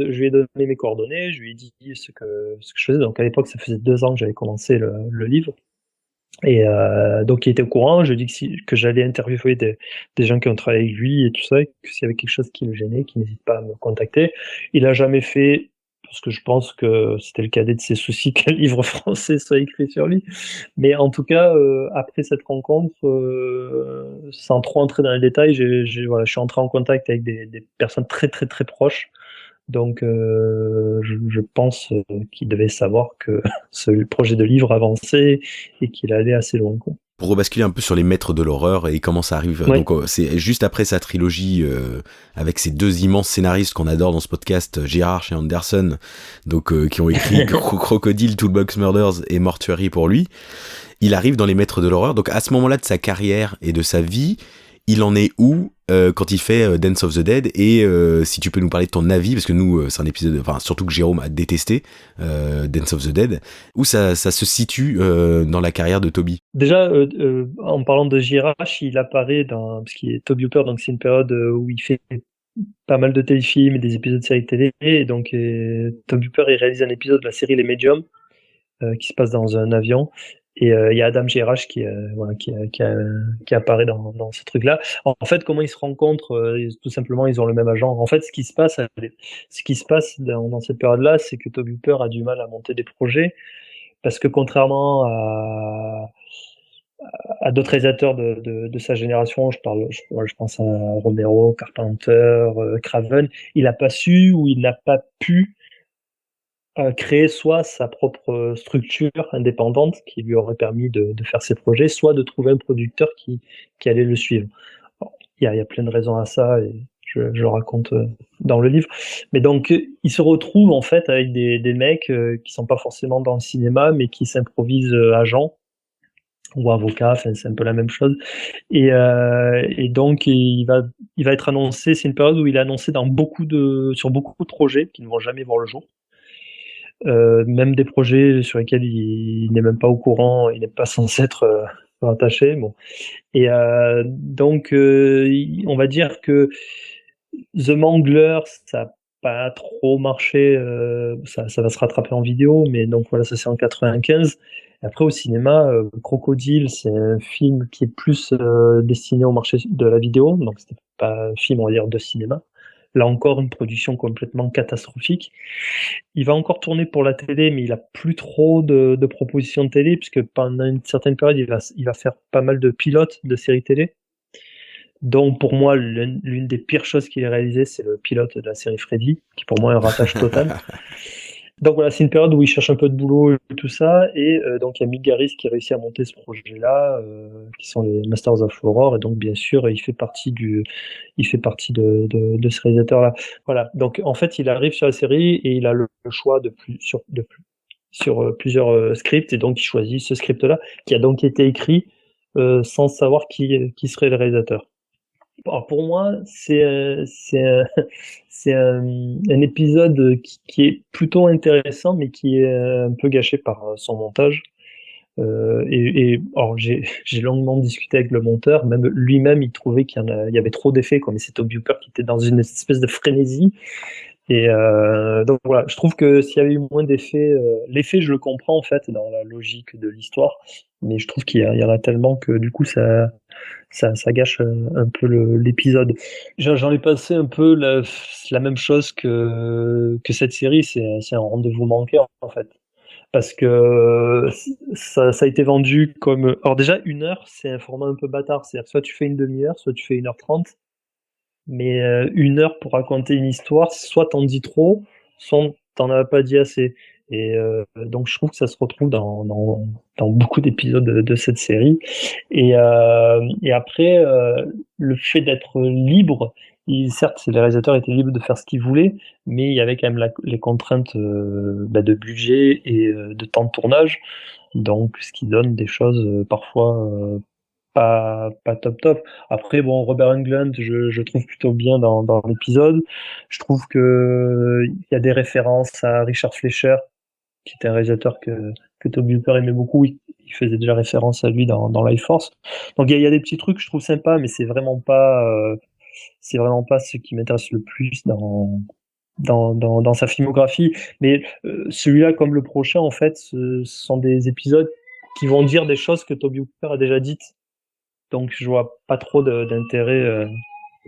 lui ai donné mes coordonnées, je lui ai dit ce que je faisais. Donc à l'époque, ça faisait 2 ans que j'avais commencé le livre. Et donc il était au courant, je lui ai dit que j'allais interviewer des gens qui ont travaillé avec lui et tout ça, et que s'il y avait quelque chose qui le gênait, qu'il n'hésite pas à me contacter. Il a jamais fait, parce que je pense que c'était le cadet de ses soucis qu'un livre français soit écrit sur lui. Mais en tout cas, après cette rencontre, sans trop entrer dans les détails, je suis entré en contact avec des personnes très très très proches. Donc, je pense qu'il devait savoir que ce projet de livre avançait et qu'il allait assez loin, quoi. Pour rebasculer un peu sur les maîtres de l'horreur et comment ça arrive. Ouais. Donc c'est juste après sa trilogie avec ces 2 immenses scénaristes qu'on adore dans ce podcast, Gérard et Anderson, donc qui ont écrit Crocodile, Toolbox Murders et Mortuary pour lui. Il arrive dans les maîtres de l'horreur. Donc à ce moment-là de sa carrière et de sa vie, il en est où quand il fait Dance of the Dead, et si tu peux nous parler de ton avis, parce que nous c'est un épisode, enfin surtout que Jérôme a détesté Dance of the Dead, où ça se situe dans la carrière de Toby. Déjà, en parlant de Jirash, il apparaît parce qu'il est Toby Hooper, donc c'est une période où il fait pas mal de téléfilms et des épisodes de séries télé, et donc Toby Hooper il réalise un épisode de la série Les Mediums qui se passe dans un avion. Et il y a Adam Jirash qui apparaît dans ce truc-là. En fait, comment ils se rencontrent, tout simplement, ils ont le même agent. En fait, ce qui se passe dans cette période-là, c'est que Toby Hooper a du mal à monter des projets parce que contrairement à d'autres réalisateurs de sa génération, je pense à Romero, Carpenter, Craven, il n'a pas su ou il n'a pas pu créer soit sa propre structure indépendante qui lui aurait permis de faire ses projets, soit de trouver un producteur qui allait le suivre. Il y a plein de raisons à ça et je le raconte dans le livre. Mais donc, il se retrouve en fait avec des mecs qui sont pas forcément dans le cinéma, mais qui s'improvisent agents ou avocats, enfin, c'est un peu la même chose. Et donc, il va être annoncé, c'est une période où il est annoncé sur beaucoup de projets qui ne vont jamais voir le jour. Même des projets sur lesquels il n'est même pas au courant, il n'est pas censé être rattaché. Bon. Et donc, on va dire que The Mangler, ça n'a pas trop marché. Ça va se rattraper en vidéo, mais donc voilà, ça c'est en 95. Et après, au cinéma, Crocodile, c'est un film qui est plus destiné au marché de la vidéo, donc c'était pas un film, on va dire, de cinéma. Là encore, une production complètement catastrophique. Il va encore tourner pour la télé, mais il a plus trop de propositions de télé, puisque pendant une certaine période, il va faire pas mal de pilotes de séries télé. Donc pour moi, l'une des pires choses qu'il ait réalisées, c'est le pilote de la série Freddy, qui pour moi est un ratage total. Donc voilà, c'est une période où il cherche un peu de boulot et tout ça, et donc il y a Mick Garris qui réussit à monter ce projet-là, qui sont les Masters of Horror, et donc bien sûr il fait partie de ce réalisateur-là. Voilà, donc en fait il arrive sur la série et il a le choix sur plusieurs scripts, et donc il choisit ce script-là, qui a donc été écrit sans savoir qui serait le réalisateur. Alors pour moi, c'est un épisode qui est plutôt intéressant, mais qui est un peu gâché par son montage. Alors j'ai longuement discuté avec le monteur, même lui-même il trouvait qu'il y avait trop d'effets, mais c'est Toby Hooper qui était dans une espèce de frénésie. Et donc voilà, je trouve que s'il y avait eu moins d'effets, l'effet je le comprends en fait dans la logique de l'histoire, mais je trouve qu'il y en a tellement que du coup ça ça gâche un peu l'épisode. J'en ai passé un peu la même chose que cette série, c'est un rendez-vous manqué en fait. Parce que ça a été vendu comme... Alors déjà, 1 heure, c'est un format un peu bâtard. C'est-à-dire soit tu fais une demi-heure, soit tu fais 1h30. Mais 1 heure pour raconter une histoire, soit t'en dis trop, soit t'en as pas dit assez. Et donc je trouve que ça se retrouve dans beaucoup d'épisodes de cette série. Et après, le fait d'être libre, certes, les réalisateurs étaient libres de faire ce qu'ils voulaient, mais il y avait quand même les contraintes de budget et de temps de tournage, donc ce qui donne des choses parfois pas top. Après, bon, Robert Englund, je trouve plutôt bien dans l'épisode. Je trouve que il y a des références à Richard Fleischer, qui était un réalisateur que Toby Hooper aimait beaucoup. Il faisait déjà référence à lui dans Life Force. Donc il y a des petits trucs que je trouve sympas, mais c'est vraiment pas ce qui m'intéresse le plus dans sa filmographie. Mais celui-là, comme le prochain, en fait, ce sont des épisodes qui vont dire des choses que Toby Hooper a déjà dites. Donc je vois pas trop d'intérêt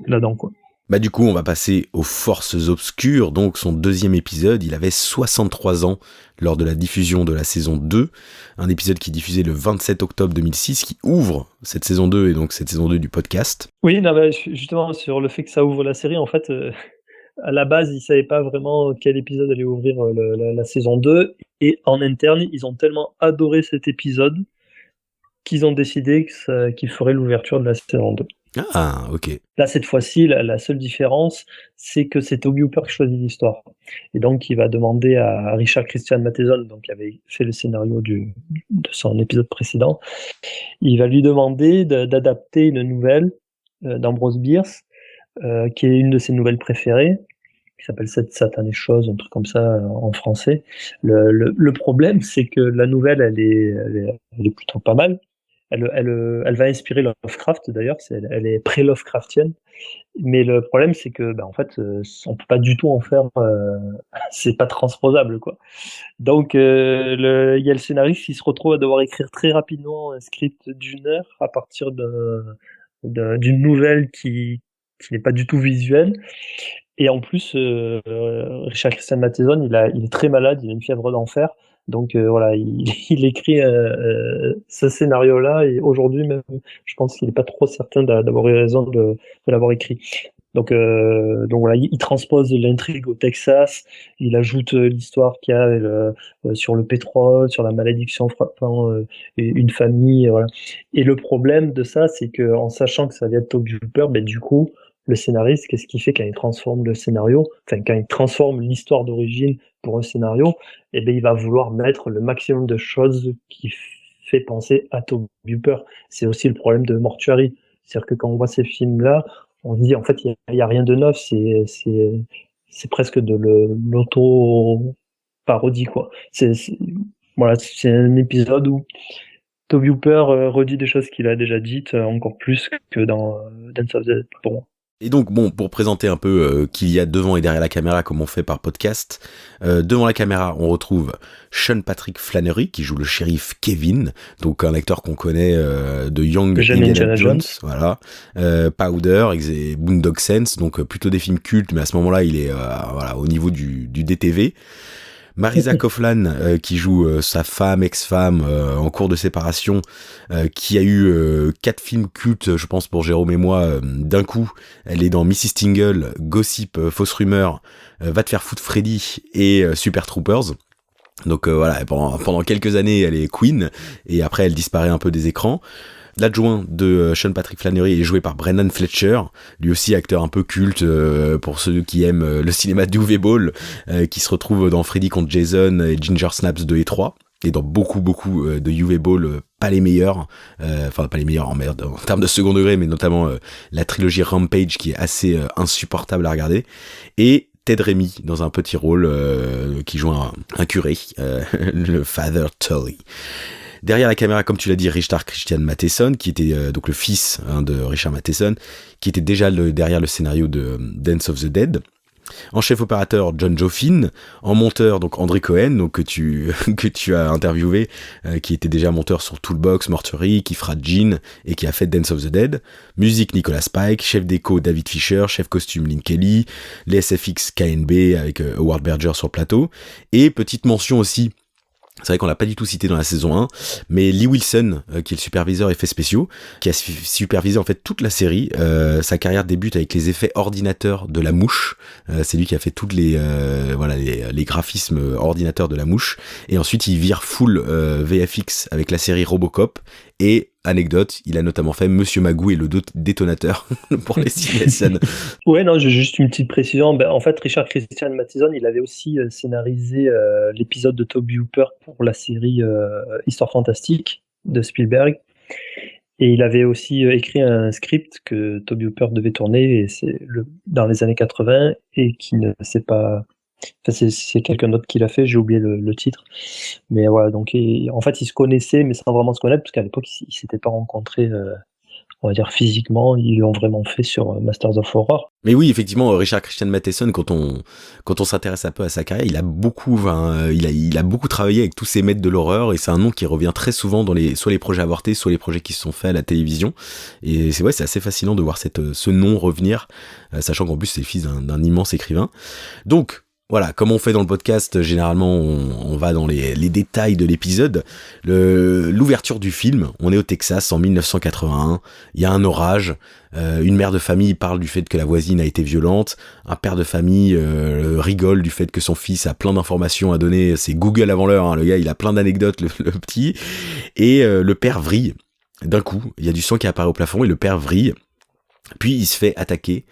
là-dedans, quoi. Bah du coup, on va passer aux Forces Obscures, donc son 2e épisode. Il avait 63 ans lors de la diffusion de la saison 2, un épisode qui est diffusé le 27 octobre 2006, qui ouvre cette saison 2 et donc cette saison 2 du podcast. Oui, non, bah, justement, sur le fait que ça ouvre la série, en fait, à la base, ils savaient pas vraiment quel épisode allait ouvrir la saison 2, et en interne, ils ont tellement adoré cet épisode qu'ils ont décidé qu'ils feraient l'ouverture de la saison 2. Ah, ok. Là, cette fois-ci, la seule différence, c'est que c'est Toby Hooper qui choisit l'histoire. Et donc, il va demander à Richard Christian Matheson, donc qui avait fait le scénario de son épisode précédent, il va lui demander d'adapter une nouvelle d'Ambrose Bierce, qui est une de ses nouvelles préférées, qui s'appelle Satan et chose, un truc comme ça en français. Le problème, c'est que la nouvelle, elle est plutôt pas mal. Elle va inspirer Lovecraft d'ailleurs, elle est pré-Lovecraftienne, mais le problème c'est que en fait on peut pas du tout en faire, c'est pas transposable quoi. Donc il y a le scénariste qui se retrouve à devoir écrire très rapidement un script d'1 heure à partir d'une nouvelle qui n'est pas du tout visuelle. Et en plus, Richard Christian Matheson, il est très malade, il a une fièvre d'enfer. Donc voilà, il écrit ce scénario-là, et aujourd'hui même, je pense qu'il n'est pas trop certain d'avoir eu raison de l'avoir écrit. Donc voilà, il transpose l'intrigue au Texas, il ajoute l'histoire qu'il y a sur le pétrole, sur la malédiction frappant une famille, voilà. Et le problème de ça, c'est que en sachant que ça vient de Toby Hooper, du coup, le scénariste, qu'est-ce qu'il fait quand il transforme le scénario, enfin quand il transforme l'histoire d'origine pour un scénario, il va vouloir mettre le maximum de choses qui fait penser à Toby Hooper. C'est aussi le problème de Mortuary. C'est-à-dire que quand on voit ces films-là, on se dit en fait il y a rien de neuf, c'est presque de l'auto-parodie quoi. Voilà, c'est un épisode où Toby Hooper redit des choses qu'il a déjà dites encore plus que dans Dance of the Dead pour moi. Et donc, bon, pour présenter un peu qu'il y a devant et derrière la caméra, comme on fait par podcast, devant la caméra, on retrouve Sean Patrick Flanery, qui joue le shérif Kevin, donc un acteur qu'on connaît de Young Indiana Jones, voilà, Powder, et Boondock Saints, donc plutôt des films cultes, mais à ce moment-là, il est au niveau du DTV. Marisa Coughlan, qui joue sa femme, ex-femme, en cours de séparation, qui a eu 4 films cultes, je pense, pour Jérôme et moi, d'un coup. Elle est dans Mrs. Tingle, Gossip, Fausse Rumeur, Va te faire foutre Freddy et Super Troopers. Donc voilà, pendant quelques années, elle est Queen, et après, elle disparaît un peu des écrans. L'adjoint de Sean Patrick Flanery est joué par Brendan Fletcher, lui aussi acteur un peu culte pour ceux qui aiment le cinéma d'Uwe Ball, qui se retrouve dans Freddy contre Jason et Ginger Snaps 2 et 3, et dans beaucoup de Uwe Ball, pas les meilleurs, pas les meilleurs en termes de second degré, mais notamment la trilogie Rampage qui est assez insupportable à regarder, et Ted Remy dans un petit rôle qui joue un curé, le Father Tully. Derrière la caméra, comme tu l'as dit, Richard Christian Matheson, qui était donc le fils de Richard Matheson, qui était déjà derrière le scénario de Dance of the Dead. En chef opérateur, John Joffin. En monteur, donc André Cohen, donc que tu as interviewé, qui était déjà monteur sur Toolbox, Mortuary, qui fera Gene et qui a fait Dance of the Dead. Musique, Nicolas Pike. Chef déco, David Fisher. Chef costume, Lynn Kelly. Les SFX, KNB avec Howard Berger sur le plateau. Et petite mention aussi, c'est vrai qu'on l'a pas du tout cité dans la saison 1, mais Lee Wilson, qui est le superviseur effets spéciaux, qui a supervisé en fait toute la série. Sa carrière débute avec les effets ordinateurs de La Mouche. C'est lui qui a fait toutes les graphismes ordinateurs de La Mouche. Et ensuite, il vire full VFX avec la série Robocop. Et anecdote, il a notamment fait Monsieur Magoo et le détonateur pour les Simpsons. Ouais, non, j'ai juste une petite précision. Ben, en fait, Richard Christian Matheson, il avait aussi scénarisé l'épisode de Toby Hooper pour la série Histoire fantastique de Spielberg. Et il avait aussi écrit un script que Toby Hooper devait tourner dans les années 80 et qui ne s'est pas... Enfin, c'est quelqu'un d'autre qui l'a fait, j'ai oublié le titre. Mais voilà, donc en fait, ils se connaissaient, mais sans vraiment se connaître, parce qu'à l'époque, ils s'étaient pas rencontrés, on va dire physiquement, ils l'ont vraiment fait sur Masters of Horror. Mais oui, effectivement, Richard Christian Matheson, quand on s'intéresse un peu à sa carrière, il a beaucoup travaillé avec tous ces maîtres de l'horreur, et c'est un nom qui revient très souvent dans soit les projets avortés, soit les projets qui se sont faits à la télévision. Et c'est assez fascinant de voir ce nom revenir, sachant qu'en plus c'est le fils d'un immense écrivain. Donc, voilà, comme on fait dans le podcast, généralement on va dans les détails de l'épisode. L'ouverture du film, on est au Texas en 1981, il y a un orage, une mère de famille parle du fait que la voisine a été violente, un père de famille rigole du fait que son fils a plein d'informations à donner, c'est Google avant l'heure, hein, le gars il a plein d'anecdotes, le petit, et le père vrille, d'un coup, il y a du sang qui apparaît au plafond et le père vrille, puis il se fait attaquer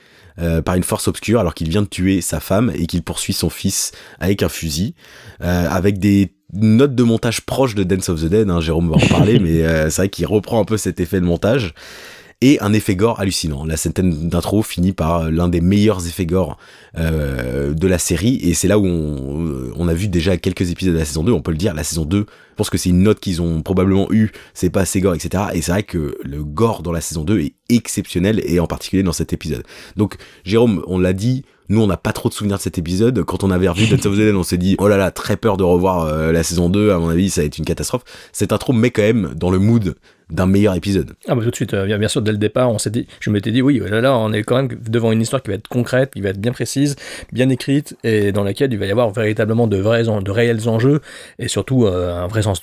par une force obscure alors qu'il vient de tuer sa femme et qu'il poursuit son fils avec un fusil, avec des notes de montage proches de Dance of the Dead, hein, Jérôme va en parler, mais c'est vrai qu'il reprend un peu cet effet de montage, et un effet gore hallucinant. La scène d'intro finit par l'un des meilleurs effets gore de la série, et c'est là où on a vu déjà quelques épisodes de la saison 2, on peut le dire, la saison 2, je pense que c'est une note qu'ils ont probablement eue, c'est pas assez gore, etc. Et c'est vrai que le gore dans la saison 2 est exceptionnel, et en particulier dans cet épisode. Donc, Jérôme, on l'a dit, nous on n'a pas trop de souvenirs de cet épisode. Quand on avait revu Dance of the Dead, on s'est dit oh là là, très peur de revoir la saison 2, à mon avis ça va être une catastrophe. Cette intro met quand même dans le mood d'un meilleur épisode. Ah bah tout de suite, bien sûr dès le départ, je m'étais dit oui, là on est quand même devant une histoire qui va être concrète, qui va être bien précise, bien écrite, et dans laquelle il va y avoir véritablement de réels enjeux, et surtout un vrai sens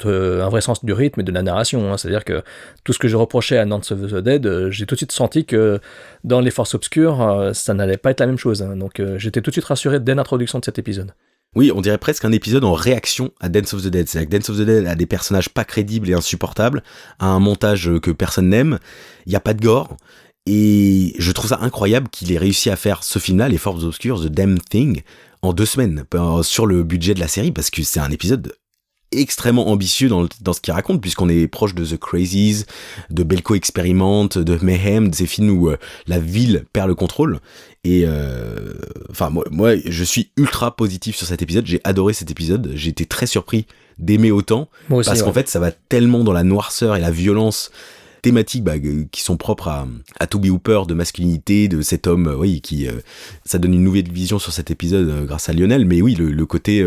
du rythme et de la narration, hein. C'est-à-dire que tout ce que je reprochais à Dance of the Dead, j'ai tout de suite senti que dans les forces obscures, ça n'allait pas être la même chose, hein. Donc j'étais tout de suite rassuré dès l'introduction de cet épisode. Oui, on dirait presque un épisode en réaction à Dance of the Dead. C'est-à-dire que Dance of the Dead a des personnages pas crédibles et insupportables, a un montage que personne n'aime, il n'y a pas de gore, et je trouve ça incroyable qu'il ait réussi à faire ce film-là, Les Forces Obscures, The Damn Thing, en 2 semaines, sur le budget de la série, parce que c'est un épisode extrêmement ambitieux dans ce qu'il raconte, puisqu'on est proche de The Crazies, de Belko Experiment, de Mayhem, de ces films où la ville perd le contrôle. Et moi je suis ultra positif sur cet épisode, j'ai adoré cet épisode, j'ai été très surpris d'aimer autant, moi aussi, parce qu'en fait ça va tellement dans la noirceur et la violence thématiques qui sont propres à Toby Hooper, de masculinité, de cet homme, qui ça donne une nouvelle vision sur cet épisode grâce à Lionel. Mais oui, le côté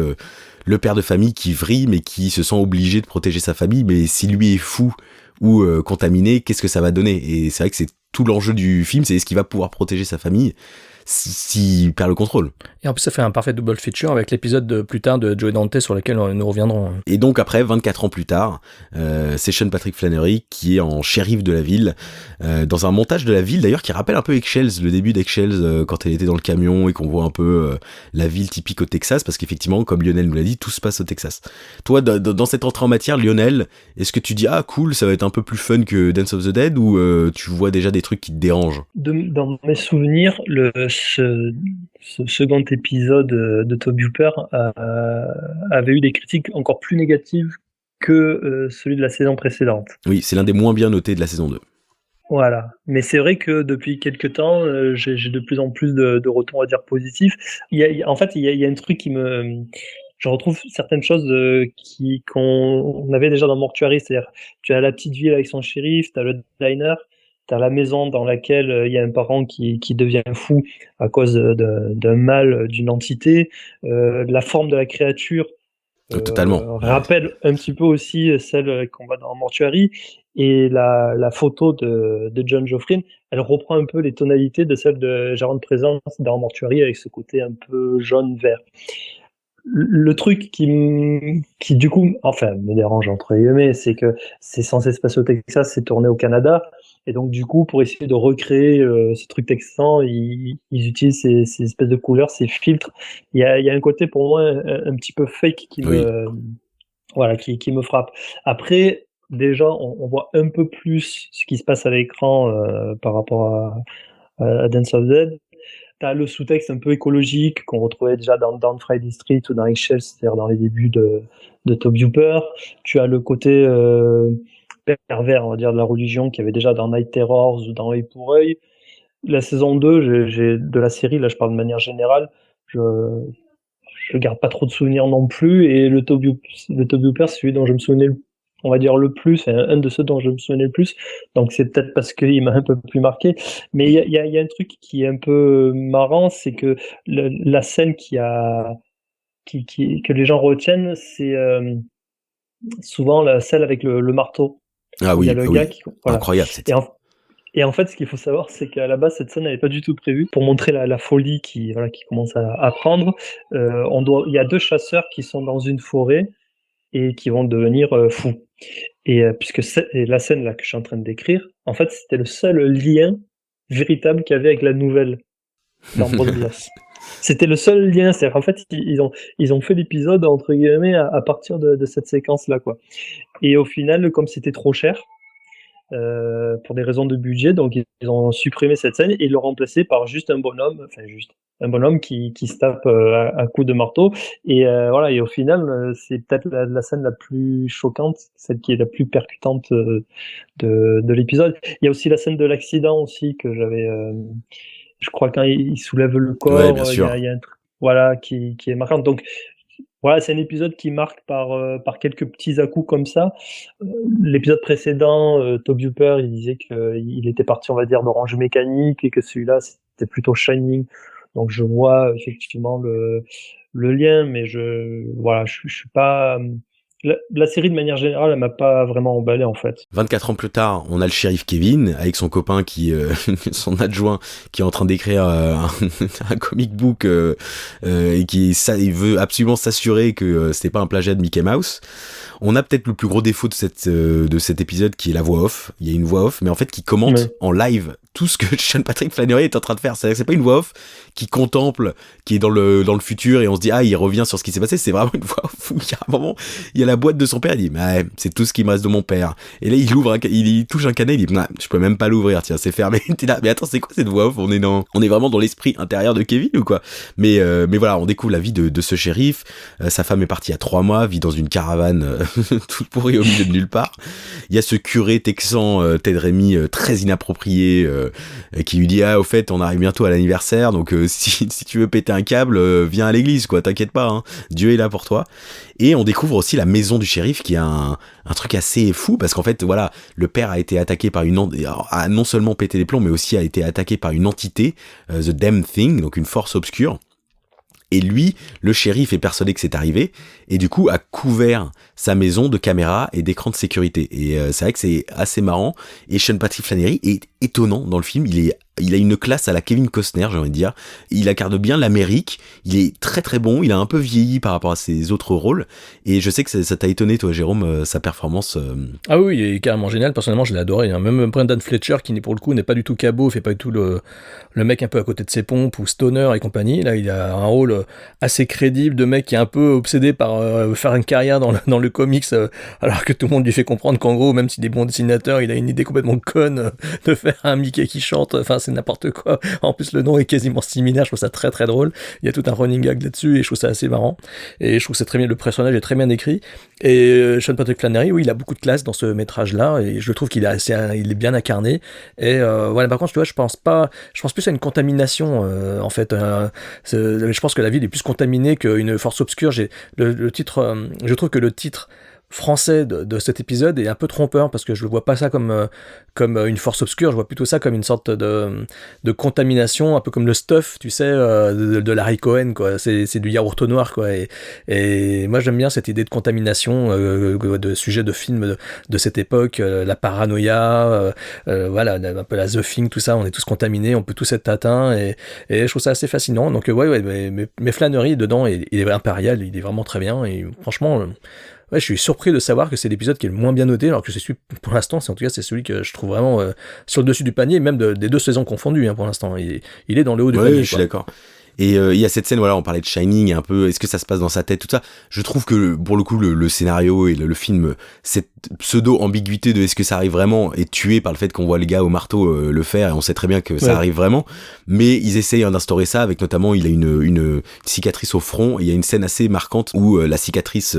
le père de famille qui vrille mais qui se sent obligé de protéger sa famille, mais si lui est fou ou contaminé, qu'est-ce que ça va donner? Et c'est vrai que c'est tout l'enjeu du film, c'est est-ce qu'il va pouvoir protéger sa famille s'il perd le contrôle. Et en plus ça fait un parfait double feature avec l'épisode plus tard de Joe Dante sur lequel nous reviendrons. Et donc après 24 ans plus tard, c'est Sean Patrick Flanery qui est en shérif de la ville, dans un montage de la ville d'ailleurs qui rappelle un peu Eggshells, le début d'Eggshells quand elle était dans le camion et qu'on voit un peu la ville typique au Texas, parce qu'effectivement comme Lionel nous l'a dit, tout se passe au Texas. Toi dans cette entrée en matière, Lionel, est-ce que tu dis ah cool, ça va être un peu plus fun que Dance of the Dead, ou tu vois déjà des trucs qui te dérangent? Dans mes souvenirs, ce second épisode de Toby Hooper avait eu des critiques encore plus négatives que celui de la saison précédente. Oui, c'est l'un des moins bien notés de la saison 2. Voilà, mais c'est vrai que depuis quelques temps, j'ai de plus en plus de retours à dire positifs. En fait, il y a un truc je retrouve certaines choses qu'on avait déjà dans Mortuary, c'est-à-dire tu as la petite ville avec son shérif, tu as le diner, t'as la maison dans laquelle il y a un parent qui devient fou à cause d'un mal, d'une entité. La forme de la créature Totalement. rappelle un petit peu aussi celle qu'on voit dans Mortuary, et la photo de John Joffrin, elle reprend un peu les tonalités de celle de Gérard Présence dans Mortuary, avec ce côté un peu jaune-vert. Le truc qui du coup, enfin, me dérange entre guillemets, c'est que c'est censé se passer au Texas, c'est tourné au Canada, et donc du coup, pour essayer de recréer ce truc texan, ils utilisent ces espèces de couleurs, ces filtres. Il y a un côté pour moi un petit peu fake qui me voilà, qui me frappe. Après, déjà, on voit un peu plus ce qui se passe à l'écran par rapport à Dance of the Dead. T'as le sous-texte un peu écologique qu'on retrouvait déjà dans Friday Street ou dans Eggshells, c'est-à-dire dans les débuts de Tobe Hooper. Tu as le côté pervers, on va dire, de la religion qu'il y avait déjà dans Night Terrors ou dans Œil pour Œil. La saison 2 de la série, là je parle de manière générale, je garde pas trop de souvenirs non plus, et le Tobe Hooper, c'est celui dont je me souvenais on va dire le plus, un de ceux dont je me souvenais le plus, donc c'est peut-être parce qu'il m'a un peu plus marqué, mais il y a un truc qui est un peu marrant, c'est que la scène que les gens retiennent, c'est souvent celle avec le marteau. Ah oui, il y a le gars qui, voilà. Incroyable. Et en fait, ce qu'il faut savoir, c'est qu'à la base, cette scène n'avait pas du tout prévue pour montrer la folie qui commence à prendre. Il y a 2 chasseurs qui sont dans une forêt et qui vont devenir fous. Et puisque la scène là que je suis en train de décrire, en fait, c'était le seul lien véritable qu'il y avait avec la nouvelle dans Bronze Glass. C'était le seul lien, c'est-à-dire qu'en fait, ils ont fait l'épisode entre guillemets à partir de cette séquence là, quoi. Et au final, comme c'était trop cher, pour des raisons de budget, donc ils ont supprimé cette scène et ils l'ont remplacé par juste un bonhomme qui se tape à coups de marteau, et voilà, et au final c'est peut-être la scène la plus choquante, celle qui est la plus percutante de l'épisode. Il y a aussi la scène de l'accident aussi que j'avais je crois quand il soulève le corps, ouais, bien sûr. il y a un truc voilà qui est marquant. Donc voilà, c'est un épisode qui marque par quelques petits à-coups comme ça. L'épisode précédent, Tobe Hooper, il disait qu'il était parti, on va dire, d'Orange Mécanique, et que celui-là, c'était plutôt Shining. Donc je vois effectivement le lien, mais je suis pas... La série, de manière générale, elle m'a pas vraiment emballé, en fait. 24 ans plus tard, on a le shérif Kevin avec son copain son adjoint, qui est en train d'écrire un comic book et il veut absolument s'assurer que c'était pas un plagiat de Mickey Mouse. On a peut-être le plus gros défaut de cet épisode, qui est la voix off. Il y a une voix off, mais en fait qui commente en live tout ce que Sean Patrick Flanery est en train de faire. C'est-à-dire que c'est pas une voix off qui contemple, qui est dans le futur et on se dit il revient sur ce qui s'est passé. C'est vraiment une voix off où il y a un moment, il y a la boîte de son père, il dit c'est tout ce qui me reste de mon père. Et là il touche un canet, il dit je peux même pas l'ouvrir, tiens, c'est fermé. T'es là, mais attends, c'est quoi cette voix off? On est vraiment dans l'esprit intérieur de Kevin ou quoi? Mais voilà, on découvre la vie de ce shérif. Sa femme est partie il y a 3 mois, vit dans une caravane toute pourrie au milieu de nulle part. Il y a ce curé texan Ted Remy très inapproprié qui lui dit au fait on arrive bientôt à l'anniversaire, donc si tu veux péter un câble, viens à l'église, quoi, t'inquiète pas, hein, Dieu est là pour toi. Et on découvre aussi la maison du shérif, qui a un truc assez fou, parce qu'en fait voilà, le père a été attaqué par a non seulement pété les plombs, mais aussi a été attaqué par une entité, The Damn Thing, donc une force obscure. Et lui, le shérif, est persuadé que c'est arrivé, et du coup a couvert sa maison de caméras et d'écrans de sécurité. Et c'est vrai que c'est assez marrant. Et Sean Patrick Flanery est étonnant dans le film. Il a une classe à la Kevin Costner, j'ai envie de dire. Il incarne bien l'Amérique. Il est très très bon. Il a un peu vieilli par rapport à ses autres rôles. Et je sais que ça t'a étonné, toi, Jérôme, sa performance. Ah oui, il est carrément génial. Personnellement, je l'ai adoré. Hein. Même Brendan Fletcher, qui pour le coup n'est pas du tout cabot, fait pas du tout le mec un peu à côté de ses pompes ou stoner et compagnie. Là, il a un rôle assez crédible de mec qui est un peu obsédé par faire une carrière dans le comics, alors que tout le monde lui fait comprendre qu'en gros, même s'il est bon dessinateur, il a une idée complètement conne de faire un Mickey qui chante. Enfin, c'est n'importe quoi. En plus, le nom est quasiment similaire. Je trouve ça très très drôle. Il y a tout un running gag là-dessus et je trouve ça assez marrant. Et je trouve que c'est très bien, le personnage est très bien écrit. Et Sean Patrick Flanery, oui, il a beaucoup de classe dans ce métrage-là et je trouve qu'il il est bien incarné. Et voilà, par contre, tu vois, je pense plus à une contamination en fait. Je pense que la ville est plus contaminée qu'une force obscure. Le titre, je trouve que le titre français de cet épisode est un peu trompeur parce que je ne vois pas ça comme une force obscure, je vois plutôt ça comme une sorte de contamination, un peu comme le stuff, tu sais, de Larry Cohen, quoi. C'est du yaourt au noir, quoi. Et moi j'aime bien cette idée de contamination, de sujet de film de cette époque, la paranoïa, voilà, un peu la The Thing, tout ça, on est tous contaminés, on peut tous être atteints, et je trouve ça assez fascinant. Donc ouais, mais Flannery dedans, il est impérial, il est vraiment très bien, et franchement, ouais, je suis surpris de savoir que c'est l'épisode qui est le moins bien noté, alors que c'est celui, pour l'instant, en tout cas, c'est celui que je trouve vraiment sur le dessus du panier, même des 2 saisons confondues, hein, pour l'instant. Il est dans le haut du panier. Ouais, je suis d'accord. Et il y a cette scène, voilà, on parlait de Shining, un peu, est-ce que ça se passe dans sa tête, tout ça. Je trouve que, pour le coup, le scénario et le film, cette pseudo-ambiguïté de est-ce que ça arrive vraiment est tuée par le fait qu'on voit le gars au marteau le faire, et on sait très bien que ça arrive vraiment. Mais ils essayent d'instaurer ça avec, notamment, il a une cicatrice au front, et il y a une scène assez marquante où la cicatrice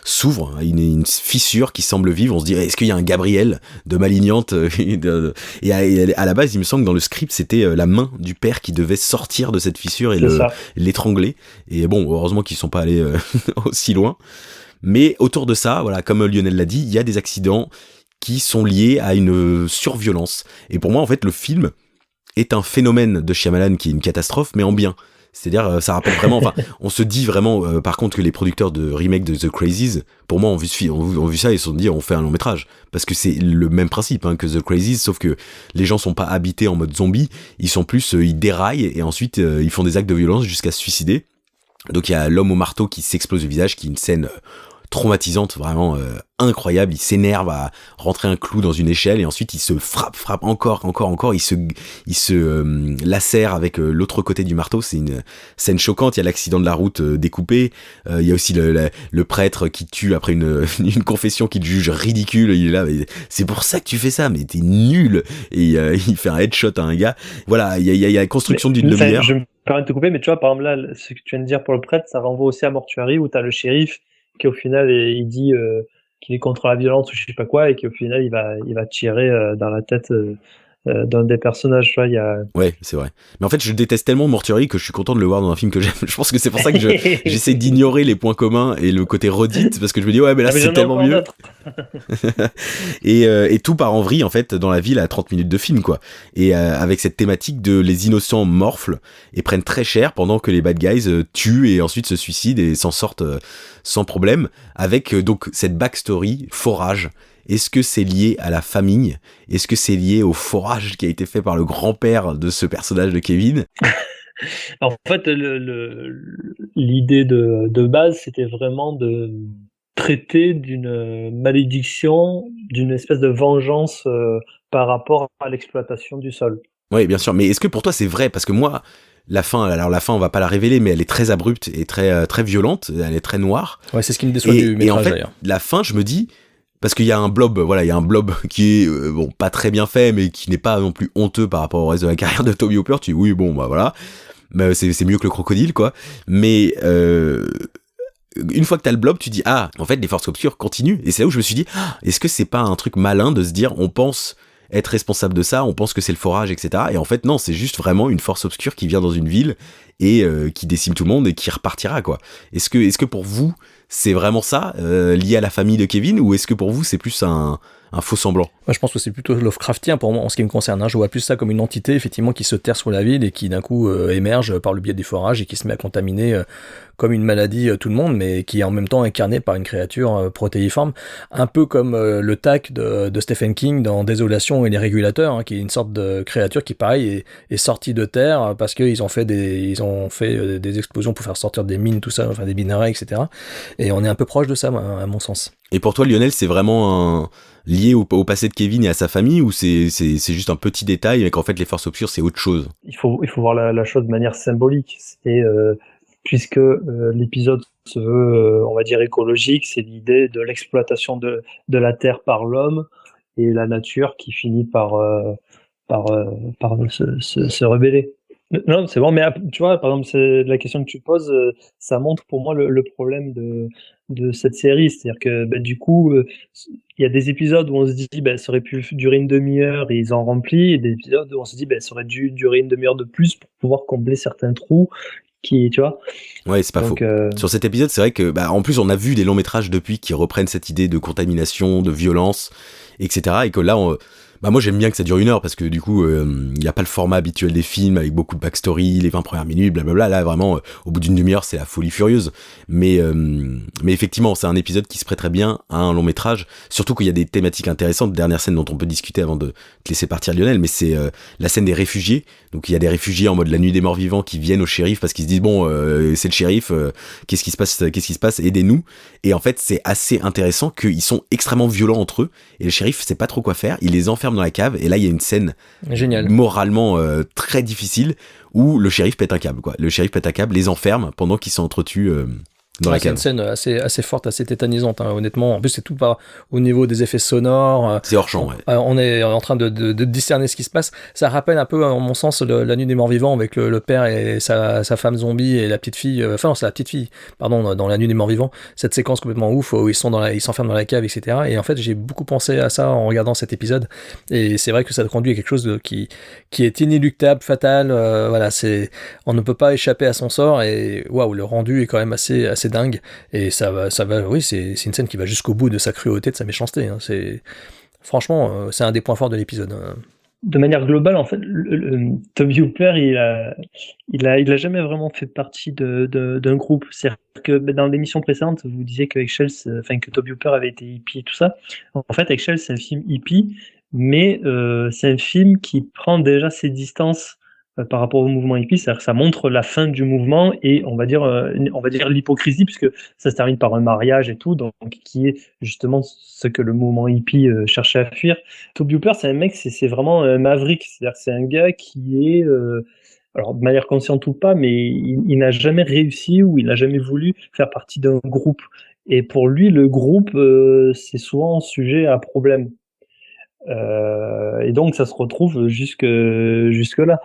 s'ouvre, hein, une fissure qui semble vivre. On se dit, est-ce qu'il y a un Gabriel de Malignante et à la base, il me semble que dans le script, c'était la main du père qui devait sortir de cette fissure et l'étrangler. Et bon, heureusement qu'ils sont pas allés aussi loin. Mais autour de ça, voilà, comme Lionel l'a dit, il y a des accidents qui sont liés à une surviolence. Et pour moi, en fait, le film est un phénomène de Shyamalan qui est une catastrophe, mais en bien. C'est-à-dire, ça rappelle vraiment, enfin, on se dit vraiment, par contre, que les producteurs de remake de The Crazies, pour moi, ont vu ça et se sont dit, on fait un long métrage. Parce que c'est le même principe, hein, que The Crazies, sauf que les gens sont pas habités en mode zombie, ils sont plus, ils déraillent, et ensuite, ils font des actes de violence jusqu'à se suicider. Donc il y a l'homme au marteau qui s'explose le visage, qui est une scène traumatisante, vraiment incroyable. Il s'énerve à rentrer un clou dans une échelle, et ensuite il se frappe encore, il se lacère avec l'autre côté du marteau. C'est une scène choquante. Il y a l'accident de la route découpé, il y a aussi le prêtre qui tue après une confession qu'il juge ridicule. Il est là, mais c'est pour ça que tu fais ça, mais t'es nul. Et il fait un headshot à un gars. Voilà, il y a la construction d'une demi-heure. Je me permets de te couper, mais tu vois, par exemple là, ce que tu viens de dire pour le prêtre, ça renvoie aussi à Mortuary, où t'as le shérif qui au final il dit qu'il est contre la violence ou je sais pas quoi, et qu'au final il va tirer dans la tête d'un des personnages. Tu vois, il y a... Ouais, c'est vrai. Mais en fait, je déteste tellement Mortuary que je suis content de le voir dans un film que j'aime. Je pense que c'est pour ça que j'essaie d'ignorer les points communs et le côté redite, parce que je me dis, ouais, mais là, c'est tellement mieux. Et tout part en vrille, en fait, dans la ville à 30 minutes de film, quoi. Et avec cette thématique de les innocents morflent et prennent très cher pendant que les bad guys tuent et ensuite se suicident et s'en sortent sans problème, avec donc cette backstory, forage. Est-ce que c'est lié à la famille? Est-ce que c'est lié au forage qui a été fait par le grand-père de ce personnage de Kevin? En fait, l'idée de base, c'était vraiment de traiter d'une malédiction, d'une espèce de vengeance par rapport à l'exploitation du sol. Oui, bien sûr. Mais est-ce que pour toi c'est vrai? Parce que moi, la fin, on va pas la révéler, mais elle est très abrupte et très très violente. Elle est très noire. Ouais, c'est ce qui me déçoit du métrage, et en fait, d'ailleurs. la fin, je me dis, parce qu'il y a un blob, voilà, il y a un blob qui est bon, pas très bien fait, mais qui n'est pas non plus honteux par rapport au reste de la carrière de Toby Hooper. Tu dis oui, bon, bah voilà, mais c'est mieux que le crocodile, quoi. Mais une fois que t'as le blob, tu dis ah, en fait, les forces obscures continuent. Et c'est là où je me suis dit, ah, est-ce que c'est pas un truc malin de se dire, on pense être responsable de ça, on pense que c'est le forage, etc. Et en fait, non, c'est juste vraiment une force obscure qui vient dans une ville et qui décime tout le monde et qui repartira, quoi. Est-ce que pour vous, c'est vraiment ça, lié à la famille de Kevin, ou est-ce que pour vous, c'est plus un faux semblant? Moi, je pense que c'est plutôt Lovecraftien pour moi en ce qui me concerne. Je vois plus ça comme une entité effectivement qui se terre sur la ville et qui d'un coup émerge par le biais des forages et qui se met à contaminer comme une maladie tout le monde, mais qui est en même temps incarnée par une créature protéiforme, un peu comme le tac de Stephen King dans Désolation et les régulateurs, qui est une sorte de créature qui pareil est sortie de terre parce qu'ils ont fait des explosions pour faire sortir des mines, tout ça, enfin des minerais, etc. Et on est un peu proche de ça, à mon sens. Et pour toi, Lionel, c'est vraiment lié au passé de Kevin et à sa famille, ou c'est juste un petit détail, mais qu'en fait les forces obscures c'est autre chose? Il faut voir la chose de manière symbolique. C'est puisque l'épisode se veut, on va dire, écologique, c'est l'idée de l'exploitation de la terre par l'homme et la nature qui finit par se rebeller. Non, c'est bon, mais tu vois, par exemple, c'est la question que tu poses, ça montre pour moi le problème de cette série, c'est-à-dire que du coup, il y a des épisodes où on se dit, ça aurait pu durer une demi-heure et ils en remplissent, et des épisodes où on se dit, ça aurait dû durer une demi-heure de plus pour pouvoir combler certains trous qui, tu vois. Ouais, c'est pas faux. Sur cet épisode, c'est vrai que, en plus, on a vu des longs métrages depuis qui reprennent cette idée de contamination, de violence, etc. Et que là, moi j'aime bien que ça dure 1 heure parce que du coup il n'y a pas le format habituel des films avec beaucoup de backstory, les 20 premières minutes, blablabla. Là vraiment au bout d'une demi-heure c'est la folie furieuse. Mais effectivement c'est un épisode qui se prêterait bien à un long métrage, surtout qu'il y a des thématiques intéressantes. Dernière scène dont on peut discuter avant de te laisser partir Lionel, mais c'est la scène des réfugiés. Donc il y a des réfugiés en mode la nuit des morts vivants qui viennent au shérif parce qu'ils se disent c'est le shérif, qu'est-ce qui se passe, aidez-nous. Et en fait c'est assez intéressant qu'ils sont extrêmement violents entre eux et le shérif sait pas trop quoi faire, il les enferme dans la cave et là il y a une scène moralement très difficile où le shérif pète un câble quoi. Le shérif pète un câble, les enferme pendant qu'ils s'entretuent dans la cave. C'est une scène assez forte, assez tétanisante, hein, honnêtement. En plus, c'est tout pas au niveau des effets sonores. C'est hors champ, ouais. On est en train de discerner ce qui se passe. Ça rappelle un peu, en mon sens, la nuit des morts vivants avec le père et sa femme zombie et la petite fille. Enfin, non, c'est la petite fille, pardon, dans la nuit des morts vivants. Cette séquence complètement ouf où ils s'enferment dans la cave, etc. Et en fait, j'ai beaucoup pensé à ça en regardant cet épisode. Et c'est vrai que ça conduit à quelque chose qui est inéluctable, fatal. Voilà, on ne peut pas échapper à son sort. Et waouh, le rendu est quand même assez dingue, et ça va, oui, c'est une scène qui va jusqu'au bout de sa cruauté, de sa méchanceté, hein. Franchement, c'est un des points forts de l'épisode, hein. De manière globale, en fait, Toby Hooper, il a jamais vraiment fait partie d'un groupe. C'est-à-dire que dans l'émission précédente, vous disiez que que Toby Hooper avait été hippie et tout ça. En fait, Eggshells, c'est un film hippie, mais c'est un film qui prend déjà ses distances par rapport au mouvement hippie, c'est-à-dire que ça montre la fin du mouvement et on va dire l'hypocrisie, puisque ça se termine par un mariage et tout, donc qui est justement ce que le mouvement hippie cherchait à fuir. Toby Hooper, c'est un mec, c'est vraiment un maverick, c'est-à-dire que c'est un gars qui est alors de manière consciente ou pas, mais il n'a jamais réussi ou il n'a jamais voulu faire partie d'un groupe. Et pour lui, le groupe, c'est souvent sujet à problème. Et donc ça se retrouve jusque là.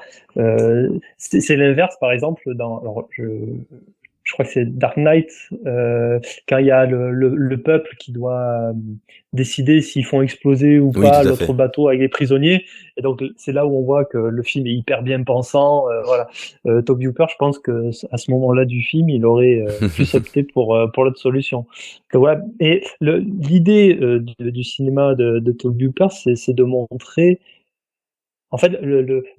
C'est l'inverse, par exemple, alors je crois que c'est Dark Knight, quand il y a le peuple qui doit décider s'ils font exploser ou pas l'autre bateau avec les prisonniers. Et donc c'est là où on voit que le film est hyper bien pensant. Voilà. Toby Hooper, je pense que à ce moment-là du film, il aurait plus opté pour l'autre solution. Donc, voilà. Et l'idée du cinéma de Toby Hooper, c'est de montrer. En fait,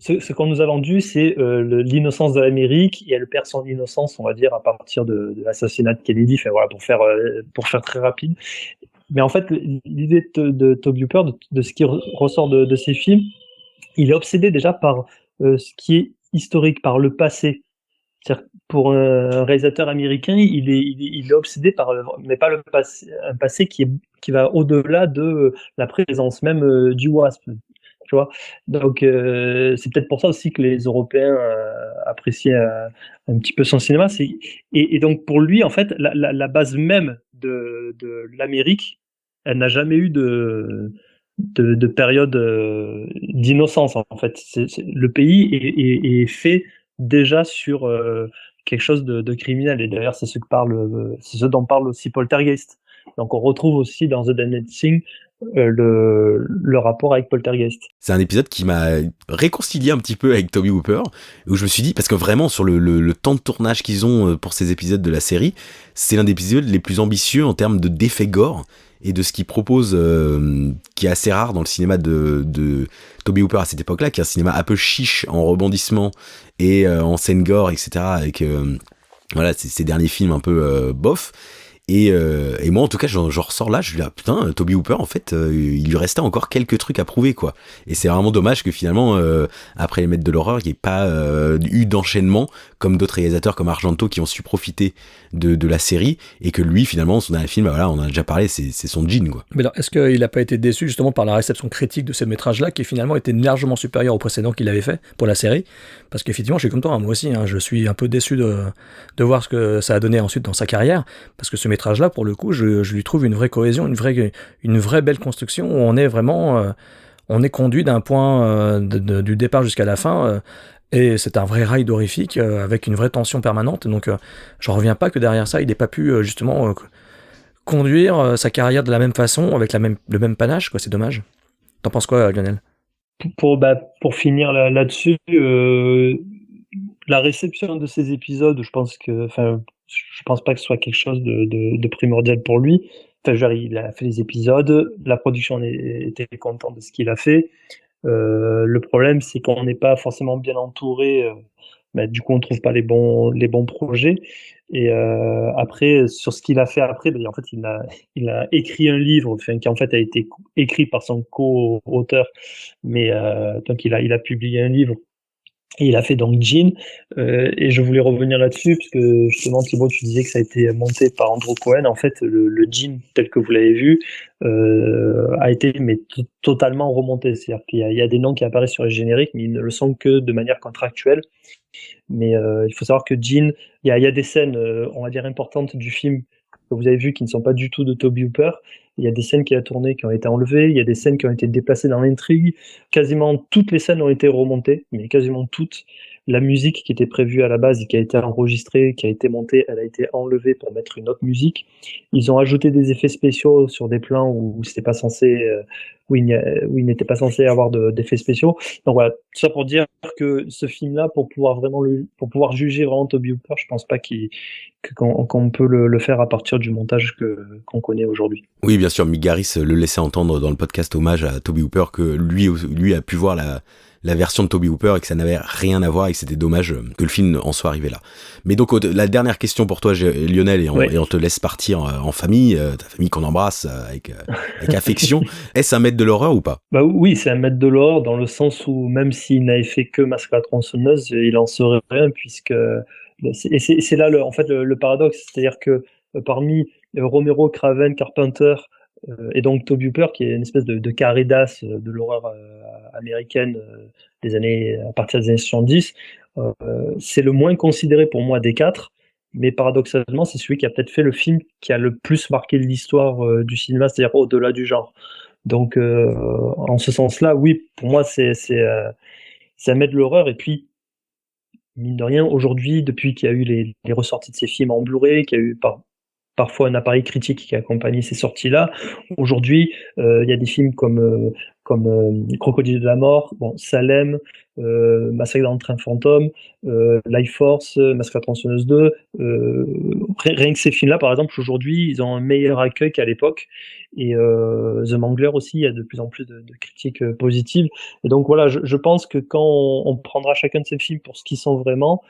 ce qu'on nous a vendu, c'est l'innocence de l'Amérique, et elle perd son innocence, on va dire, à partir de l'assassinat de Kennedy. Enfin, voilà, pour faire très rapide. Mais en fait, l'idée de Toby Hooper, de ce qui ressort de ses films, il est obsédé déjà par ce qui est historique, par le passé. C'est-à-dire, pour un réalisateur américain, il est obsédé mais pas un passé qui va au-delà de la présence même du WASP. Tu vois, donc c'est peut-être pour ça aussi que les Européens appréciaient un petit peu son cinéma. Et donc pour lui, en fait, la base même de l'Amérique, elle n'a jamais eu de période d'innocence. En fait, le pays est fait déjà sur quelque chose de criminel. Et d'ailleurs, c'est ce dont parle aussi Poltergeist. Donc on retrouve aussi dans The Damned Thing le rapport avec Poltergeist. C'est un épisode qui m'a réconcilié un petit peu avec Toby Hooper, où je me suis dit, parce que vraiment sur le temps de tournage qu'ils ont pour ces épisodes de la série, c'est l'un des épisodes les plus ambitieux en termes d'effets gore et de ce qu'il propose, qui est assez rare dans le cinéma de Toby Hooper à cette époque-là, qui est un cinéma un peu chiche en rebondissement et en scène gore, etc. avec voilà, ces derniers films un peu bof. Et moi en tout cas j'en ressors là, je suis là putain, Toby Hooper en fait il lui restait encore quelques trucs à prouver quoi, et c'est vraiment dommage que finalement après les maîtres de l'horreur il n'y ait pas eu d'enchaînement comme d'autres réalisateurs comme Argento qui ont su profiter de la série, et que lui finalement son dernier film, voilà, on en a déjà parlé, c'est son jean quoi. Mais alors est-ce qu'il n'a pas été déçu justement par la réception critique de ce métrage là qui finalement était largement supérieur au précédent qu'il avait fait pour la série? Parce qu'effectivement je suis comme toi, hein, moi aussi hein, je suis un peu déçu de voir ce que ça a donné ensuite dans sa carrière, parce que ce métrage là pour le coup je lui trouve une vraie cohésion, une vraie belle construction où on est vraiment on est conduit d'un point du départ jusqu'à la fin, et c'est un vrai ride horrifique avec une vraie tension permanente. Donc je reviens pas que derrière ça il n'ait pas pu justement conduire sa carrière de la même façon avec le même panache quoi. C'est dommage. T'en penses quoi Lionel? Pour finir là-dessus, la réception de ces épisodes, je pense pas que ce soit quelque chose de primordial pour lui. Enfin, je veux dire, il a fait les épisodes, la production était contente de ce qu'il a fait. Le problème, c'est qu'on n'est pas forcément bien entouré. Du coup, on trouve pas les bons projets. Et après, sur ce qu'il a fait après, en fait, il a écrit un livre, enfin, qui en fait a été écrit par son co-auteur, mais donc il a publié un livre. Et il a fait donc Jean, et je voulais revenir là-dessus, parce que justement, Thibaut, tu disais que ça a été monté par Andrew Cohen. En fait, le Jean, tel que vous l'avez vu, a été totalement remonté. C'est-à-dire qu'il y a des noms qui apparaissent sur les génériques, mais ils ne le sont que de manière contractuelle. Mais il faut savoir que Jean, il y a des scènes, on va dire, importantes du film que vous avez vu qui ne sont pas du tout de Tobe Hooper. Il y a des scènes qu'il a tournées qui ont été enlevées, il y a des scènes qui ont été déplacées dans l'intrigue. Quasiment toutes les scènes ont été remontées, mais quasiment toutes. La musique qui était prévue à la base et qui a été enregistrée, qui a été montée, elle a été enlevée pour mettre une autre musique. Ils ont ajouté des effets spéciaux sur des plans où c'était pas censé, où il n'était pas censé avoir d'effets spéciaux. Donc voilà, tout ça pour dire que ce film-là, pour pouvoir juger vraiment Tobe Hooper, je pense pas qu'on peut le faire à partir du montage qu'on connaît aujourd'hui. Oui, bien sûr, Mick Garris le laissait entendre dans le podcast hommage à Tobe Hooper que lui a pu voir la version de Tobe Hooper et que ça n'avait rien à voir et que c'était dommage que le film en soit arrivé là. Mais donc, la dernière question pour toi, Lionel, et on te laisse partir en famille, ta famille qu'on embrasse avec affection. Est-ce un maître de l'horreur ou pas? Oui, c'est un maître de l'horreur dans le sens où même s'il n'avait fait que Masque à la tronçonneuse, il en serait rien, puisque c'est là en fait le paradoxe, c'est-à-dire que parmi Romero, Craven, Carpenter et donc Tobe Hooper, qui est une espèce de Caridas de l'horreur américaine à partir des années 70, c'est le moins considéré pour moi des quatre, mais paradoxalement, c'est celui qui a peut-être fait le film qui a le plus marqué l'histoire du cinéma, c'est-à-dire au-delà du genre. Donc, en ce sens-là, oui, pour moi, c'est un maître de l'horreur. Et puis, mine de rien, aujourd'hui, depuis qu'il y a eu les ressorties de ces films en Blu-ray, qu'il y a eu parfois un appareil critique qui a accompagné ces sorties-là. Aujourd'hui, il y a des films comme Crocodile de la mort, Salem, Massacre dans le train fantôme, Life Force, Massacre à la tronçonneuse 2. Rien que ces films-là, par exemple, aujourd'hui, ils ont un meilleur accueil qu'à l'époque. Et The Mangler aussi, il y a de plus en plus de critiques positives. Et donc voilà, je pense que quand on prendra chacun de ces films pour ce qu'ils sont vraiment,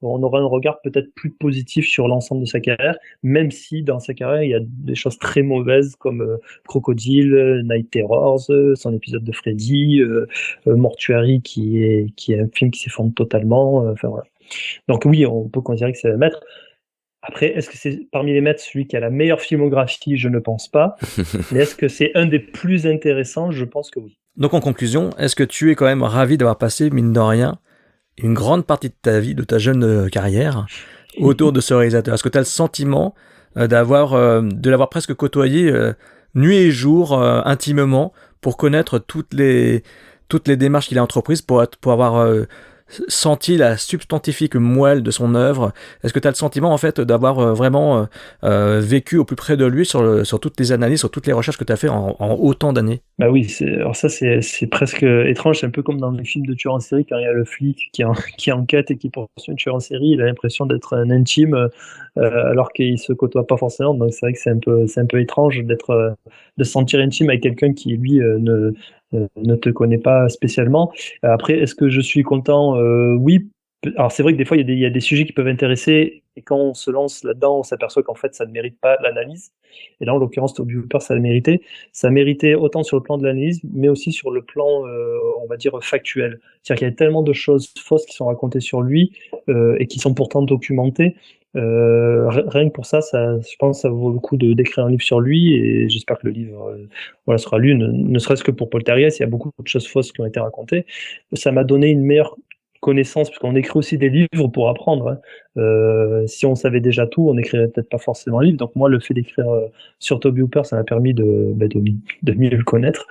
on aura un regard peut-être plus positif sur l'ensemble de sa carrière, même si dans sa carrière, il y a des choses très mauvaises comme Crocodile, Night Terrors, son épisode de Freddy, Mortuary, qui est un film qui s'effondre totalement. Enfin voilà. Donc oui, on peut considérer que c'est un maître. Après, est-ce que c'est parmi les maîtres celui qui a la meilleure filmographie? Je ne pense pas. Mais est-ce que c'est un des plus intéressants? Je pense que oui. Donc en conclusion, est-ce que tu es quand même ravi d'avoir passé, mine de rien, une grande partie de ta vie, de ta jeune carrière, autour de ce réalisateur? Est-ce que tu as le sentiment de l'avoir presque côtoyé nuit et jour, intimement, pour connaître toutes les démarches qu'il a entreprises, pour avoir senti la substantifique moelle de son œuvre? Est-ce que tu as le sentiment en fait d'avoir vraiment vécu au plus près de lui sur toutes les analyses, sur toutes les recherches que tu as fait en autant d'années? Oui, alors ça c'est presque étrange, c'est un peu comme dans les films de tueurs en série quand il y a le flic qui enquête et qui poursuit un tueur en série, il a l'impression d'être un intime alors qu'il se côtoie pas forcément, donc c'est vrai que c'est un peu étrange de se sentir intime avec quelqu'un qui lui ne te connaît pas spécialement. Après, est-ce que je suis content? Oui. Alors c'est vrai que des fois il y a des sujets qui peuvent intéresser et quand on se lance là-dedans, on s'aperçoit qu'en fait ça ne mérite pas l'analyse. Et là en l'occurrence Tobe Hooper ça le méritait. Ça méritait autant sur le plan de l'analyse, mais aussi sur le plan on va dire factuel. C'est-à-dire qu'il y a tellement de choses fausses qui sont racontées sur lui et qui sont pourtant documentées. Rien que pour ça, je pense que ça vaut le coup d'écrire un livre sur lui et j'espère que le livre sera lu, ne serait-ce que pour Paul Terriès. Il y a beaucoup de choses fausses qui ont été racontées. Ça m'a donné une meilleure connaissance, parce qu'on écrit aussi des livres pour apprendre, hein. Si on savait déjà tout, on n'écrirait peut-être pas forcément un livre. Donc moi, le fait d'écrire sur Toby Hooper, ça m'a permis de mieux le connaître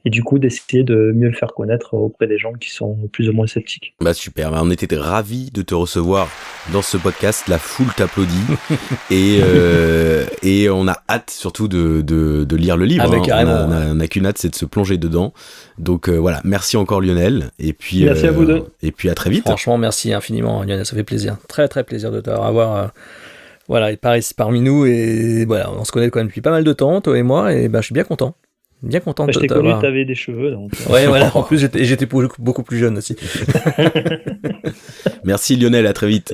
et du coup d'essayer de mieux le faire connaître auprès des gens qui sont plus ou moins sceptiques. Bah super, on était ravis de te recevoir dans ce podcast, la foule t'applaudit et on a hâte surtout de lire le livre. On a qu'une hâte, c'est de se plonger dedans. Donc voilà, merci encore Lionel et puis merci à vous deux. Et puis à très vite. Franchement, merci infiniment Lionel, ça fait plaisir. Très très plaisir de t'avoir voilà, par ici parmi nous et voilà, on se connaît quand même depuis pas mal de temps toi et moi et je suis bien content. Bien content de t'avoir. Je t'ai connu, t'avais des cheveux. Donc... Ouais, voilà. En plus, j'étais beaucoup plus jeune aussi. Merci Lionel, à très vite.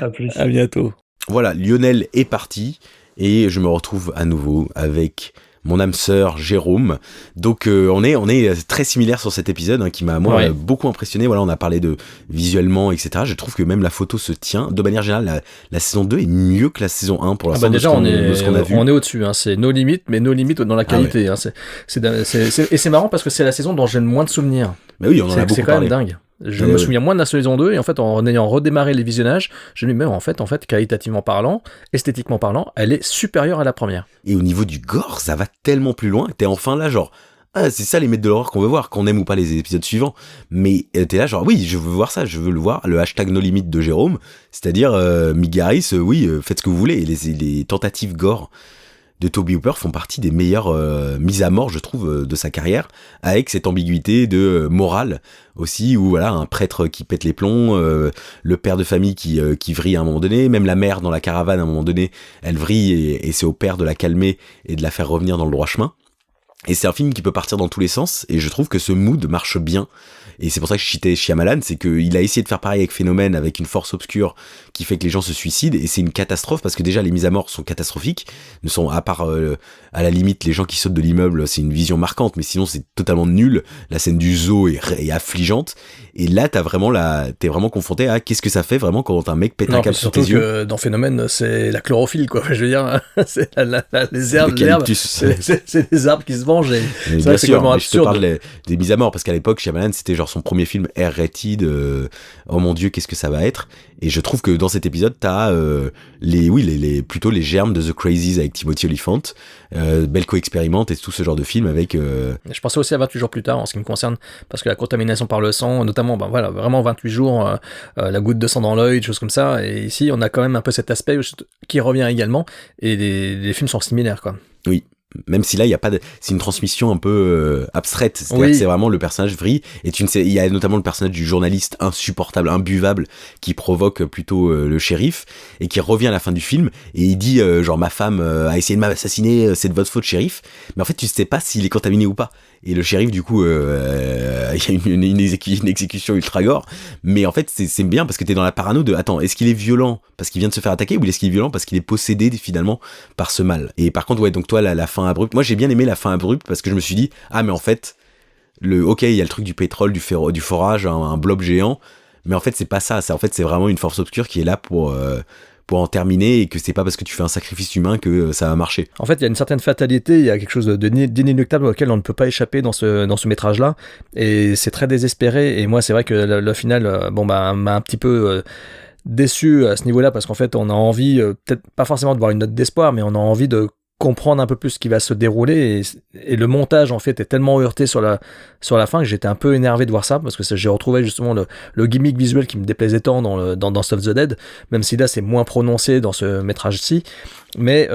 À plus. À bientôt. Voilà, Lionel est parti et je me retrouve à nouveau avec mon âme sœur Jérôme. Donc on est très similaires sur cet épisode qui m'a beaucoup impressionné. Voilà, on a parlé de visuellement, etc. Je trouve que même la photo se tient. De manière générale, la saison 2 est mieux que la saison 1 pour l'instant. Déjà, on est au-dessus. C'est nos limites, mais nos limites dans la qualité. Et c'est marrant parce que c'est la saison dont j'ai le moins de souvenirs. Mais oui, on en a beaucoup parlé. C'est quand même dingue. Je me souviens moins de la saison 2 et en fait en ayant redémarré les visionnages, je me dis mais en fait qualitativement parlant, esthétiquement parlant, elle est supérieure à la première. Et au niveau du gore, ça va tellement plus loin que t'es enfin là genre c'est ça les maîtres de l'horreur qu'on veut voir, qu'on aime ou pas les épisodes suivants. Mais t'es là genre oui, je veux voir ça, je veux le voir, le hashtag no limit de Jérôme, c'est-à-dire Mick Garris, faites ce que vous voulez. Et les tentatives gore de Toby Hooper font partie des meilleures mises à mort, je trouve, de sa carrière, avec cette ambiguïté de morale aussi, où voilà, un prêtre qui pète les plombs, le père de famille qui vrille à un moment donné, même la mère dans la caravane à un moment donné, elle vrille et c'est au père de la calmer et de la faire revenir dans le droit chemin. Et c'est un film qui peut partir dans tous les sens, et je trouve que ce mood marche bien. Et c'est pour ça que je citais Shyamalan, c'est qu'il a essayé de faire pareil avec Phénomène, avec une force obscure qui fait que les gens se suicident, et c'est une catastrophe, parce que déjà les mises à mort sont catastrophiques, ne sont, à part à la limite les gens qui sautent de l'immeuble, c'est une vision marquante, mais sinon c'est totalement nul. La scène du zoo est affligeante, et là t'es vraiment confronté à qu'est-ce que ça fait vraiment quand un mec pète un câble sur tes yeux. Surtout que dans Phénomène, c'est la chlorophylle, quoi. Je veux dire, c'est les herbes, l'herbe, c'est les arbres qui se vengent. C'est vrai que c'est vraiment absurde. Je te parle des mises à mort, parce qu'à l'époque, Shyamalan, c'était genre son premier film R-rated, oh mon dieu, qu'est-ce que ça va être. Et je trouve que dans cet épisode, t'as plutôt les germes de The Crazies avec Timothy Olyphant, Belko Expérimente et tout ce genre de film avec... Je pensais aussi à 28 jours plus tard en ce qui me concerne, parce que la contamination par le sang, notamment, vraiment 28 jours, la goutte de sang dans l'œil, des choses comme ça, et ici on a quand même un peu cet aspect qui revient également, et les films sont similaires, quoi. Oui. Même si là il y a pas c'est une transmission un peu abstraite, c'est-à-dire que c'est vraiment le personnage vrille, et il y a notamment le personnage du journaliste insupportable, imbuvable, qui provoque plutôt le shérif, et qui revient à la fin du film et il dit genre ma femme a essayé de m'assassiner, c'est de votre faute shérif, mais en fait tu sais pas s'il est contaminé ou pas, et le shérif du coup il y a une exécution ultra gore, mais en fait c'est bien parce que t'es dans la parano de attends, est-ce qu'il est violent parce qu'il vient de se faire attaquer, ou est-ce qu'il est violent parce qu'il est possédé finalement par ce mal. Et par contre donc toi la fin abrupte, moi j'ai bien aimé la fin abrupte parce que je me suis dit mais en fait il y a le truc du pétrole, du forage, un blob géant, mais en fait c'est pas ça, en fait c'est vraiment une force obscure qui est là pour en terminer, et que c'est pas parce que tu fais un sacrifice humain que ça va marcher. En fait, il y a une certaine fatalité, il y a quelque chose d'inéluctable auquel on ne peut pas échapper dans ce métrage-là, et c'est très désespéré, et moi c'est vrai que le final m'a un petit peu déçu à ce niveau-là, parce qu'en fait on a envie, peut-être pas forcément de voir une note d'espoir, mais on a envie de comprendre un peu plus ce qui va se dérouler, et le montage en fait est tellement heurté sur la fin que j'étais un peu énervé de voir ça, parce que j'ai retrouvé justement le gimmick visuel qui me déplaisait tant dans Stuff the Dead, même si là c'est moins prononcé dans ce métrage-ci, mais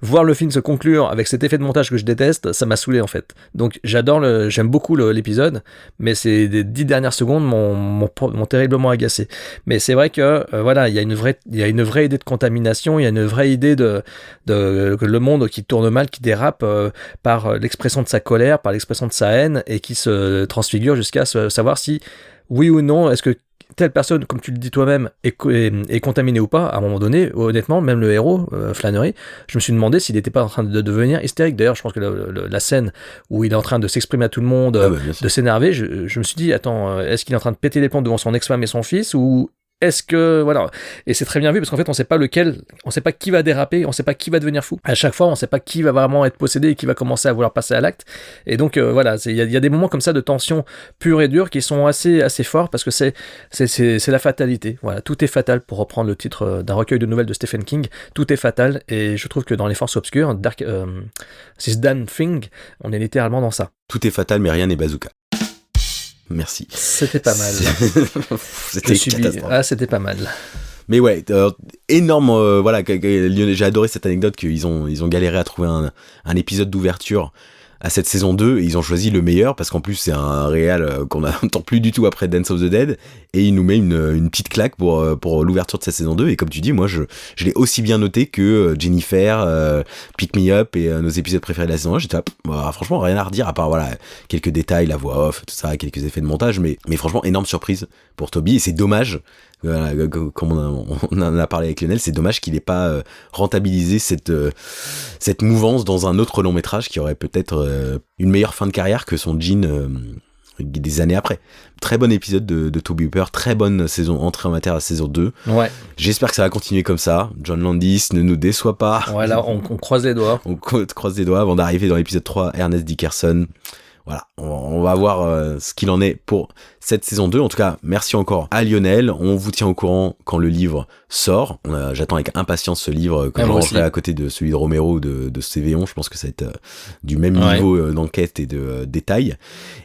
voir le film se conclure avec cet effet de montage que je déteste, ça m'a saoulé en fait. Donc j'aime beaucoup l'épisode, mais ces 10 dernières secondes m'ont terriblement agacé. Mais c'est vrai que il y a une vraie idée de contamination, il y a une vraie idée de le monde qui tourne mal, qui dérape par l'expression de sa colère, par l'expression de sa haine, et qui se transfigure jusqu'à savoir si, oui ou non, est-ce que telle personne, comme tu le dis toi-même, est contaminée ou pas. À un moment donné, honnêtement, même le héros, Flannery, je me suis demandé s'il n'était pas en train de devenir hystérique. D'ailleurs, je pense que la scène où il est en train de s'exprimer à tout le monde, de s'énerver, je me suis dit, attends, est-ce qu'il est en train de péter les plombs devant son ex-femme et son fils, ou est-ce que voilà, et c'est très bien vu parce qu'en fait on sait pas qui va déraper, on sait pas qui va devenir fou. À chaque fois on sait pas qui va vraiment être possédé et qui va commencer à vouloir passer à l'acte. Et donc voilà, il y a des moments comme ça de tension pure et dure qui sont assez forts parce que c'est la fatalité. Voilà, tout est fatal, pour reprendre le titre d'un recueil de nouvelles de Stephen King. Tout est fatal, et je trouve que dans Les Forces Obscures, This Damn Thing, on est littéralement dans ça. Tout est fatal, mais rien n'est bazooka. Merci. C'était pas mal. C'était catastrophe. C'était pas mal. Mais ouais, énorme. Voilà, j'ai adoré cette anecdote qu'ils ont galéré à trouver un épisode d'ouverture à cette saison 2, et ils ont choisi le meilleur parce qu'en plus c'est un réal qu'on n'entend plus du tout après Dance of the Dead, et il nous met une petite claque pour l'ouverture de cette saison 2. Et comme tu dis, moi je l'ai aussi bien noté que Jennifer, Pick Me Up et nos épisodes préférés de la saison 1. J'étais franchement rien à redire à part voilà quelques détails, la voix off, tout ça, quelques effets de montage, mais franchement énorme surprise pour Toby, et c'est dommage. Voilà, comme on en a parlé avec Lionel, c'est dommage qu'il n'ait pas rentabilisé cette mouvance dans un autre long métrage qui aurait peut-être une meilleure fin de carrière que son Gene des années après. Très bon épisode de Toby Hooper, très bonne entrée en matière à la saison 2. Ouais. J'espère que ça va continuer comme ça. John Landis, ne nous déçoit pas. Voilà, on croise les doigts. On croise les doigts avant d'arriver dans l'épisode 3, Ernest Dickerson. Voilà, on va voir ce qu'il en est pour cette saison 2. En tout cas, merci encore à Lionel. On vous tient au courant quand le livre sort. J'attends avec impatience ce livre que je rangerai à côté de celui de Romero ou de Cévéon. Je pense que ça va être du même niveau d'enquête et de détails.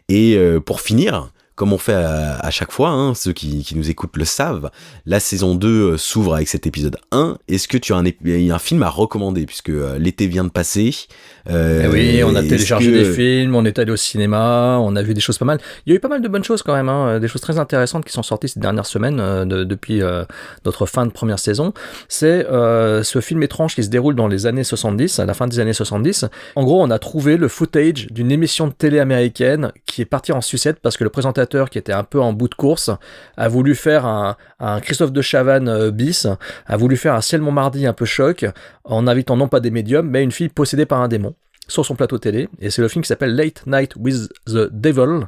Et pour finir, comme on fait à chaque fois, hein, ceux qui nous écoutent le savent, la saison 2 s'ouvre avec cet épisode 1. Est-ce que tu as un film à recommander, puisque l'été vient de passer? Oui, on a téléchargé des films, on est allé au cinéma, on a vu des choses pas mal. Il y a eu pas mal de bonnes choses quand même, hein, des choses très intéressantes qui sont sorties ces dernières semaines depuis notre fin de première saison. C'est ce film étrange qui se déroule dans les années 70, à la fin des années 70. En gros, on a trouvé le footage d'une émission de télé américaine qui est partie en sucette parce que le présentateur, qui était un peu en bout de course, a voulu faire un Christophe de Chavannes bis, a voulu faire un Ciel Montmardi un peu choc, en invitant non pas des médiums, mais une fille possédée par un démon sur son plateau télé, et c'est le film qui s'appelle Late Night with the Devil,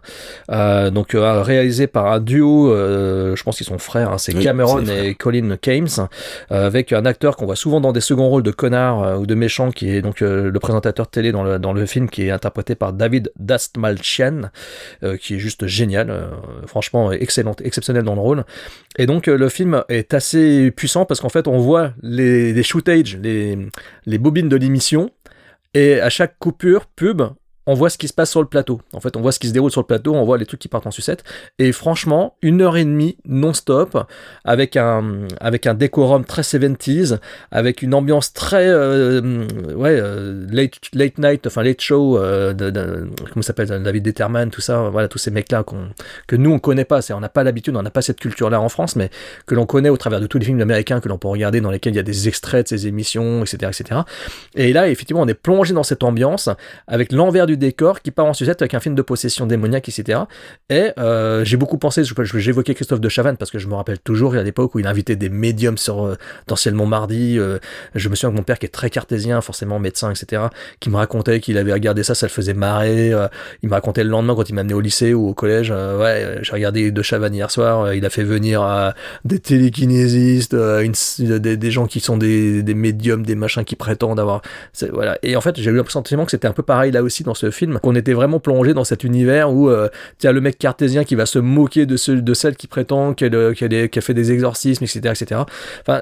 donc réalisé par un duo, je pense qu'ils sont frères, hein, c'est Cameron et Colin Kames, avec un acteur qu'on voit souvent dans des seconds rôles de connard ou de méchant, qui est donc le présentateur de télé dans le film, qui est interprété par David Dastmalchian, qui est juste génial, franchement exceptionnel dans le rôle. Et donc le film est assez puissant parce qu'en fait on voit les shootages, les bobines de l'émission. Et à chaque coupure pub, on voit ce qui se passe sur le plateau. En fait, on voit ce qui se déroule sur le plateau, on voit les trucs qui partent en sucette. Et franchement, 1h30 non-stop, avec un décorum très 70s, avec une ambiance très late night, enfin late show, comment ça s'appelle, David Letterman, tout ça, voilà, tous ces mecs-là que nous on connaît pas. On n'a pas l'habitude, on n'a pas cette culture-là en France, mais que l'on connaît au travers de tous les films américains que l'on peut regarder, dans lesquels il y a des extraits de ces émissions, etc., etc. Et là, effectivement, on est plongé dans cette ambiance, avec l'envers du décor qui part en sucette avec un film de possession démoniaque, etc. Et j'ai beaucoup pensé, j'évoquais Christophe de Chavannes parce que je me rappelle toujours à l'époque où il invitait des médiums dans Ciel Montmardi. Je me souviens que mon père, qui est très cartésien, forcément médecin, etc., qui me racontait qu'il avait regardé ça le faisait marrer. Il me racontait le lendemain quand il m'amenait au lycée ou au collège, j'ai regardé de Chavannes hier soir, il a fait venir des télékinésistes, des gens qui sont des médiums, des machins qui prétendent avoir... Voilà. Et en fait, j'ai eu le sentiment que c'était un peu pareil là aussi dans ce film, qu'on était vraiment plongé dans cet univers où tiens, le mec cartésien qui va se moquer de celle qui prétend qu'elle a fait des exorcismes, etc., etc. Enfin,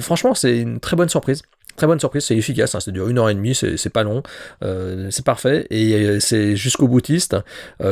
franchement, c'est une très bonne surprise. Très bonne surprise, c'est efficace, hein, ça dure 1h30, c'est pas long, c'est parfait, et c'est jusqu'au boutiste.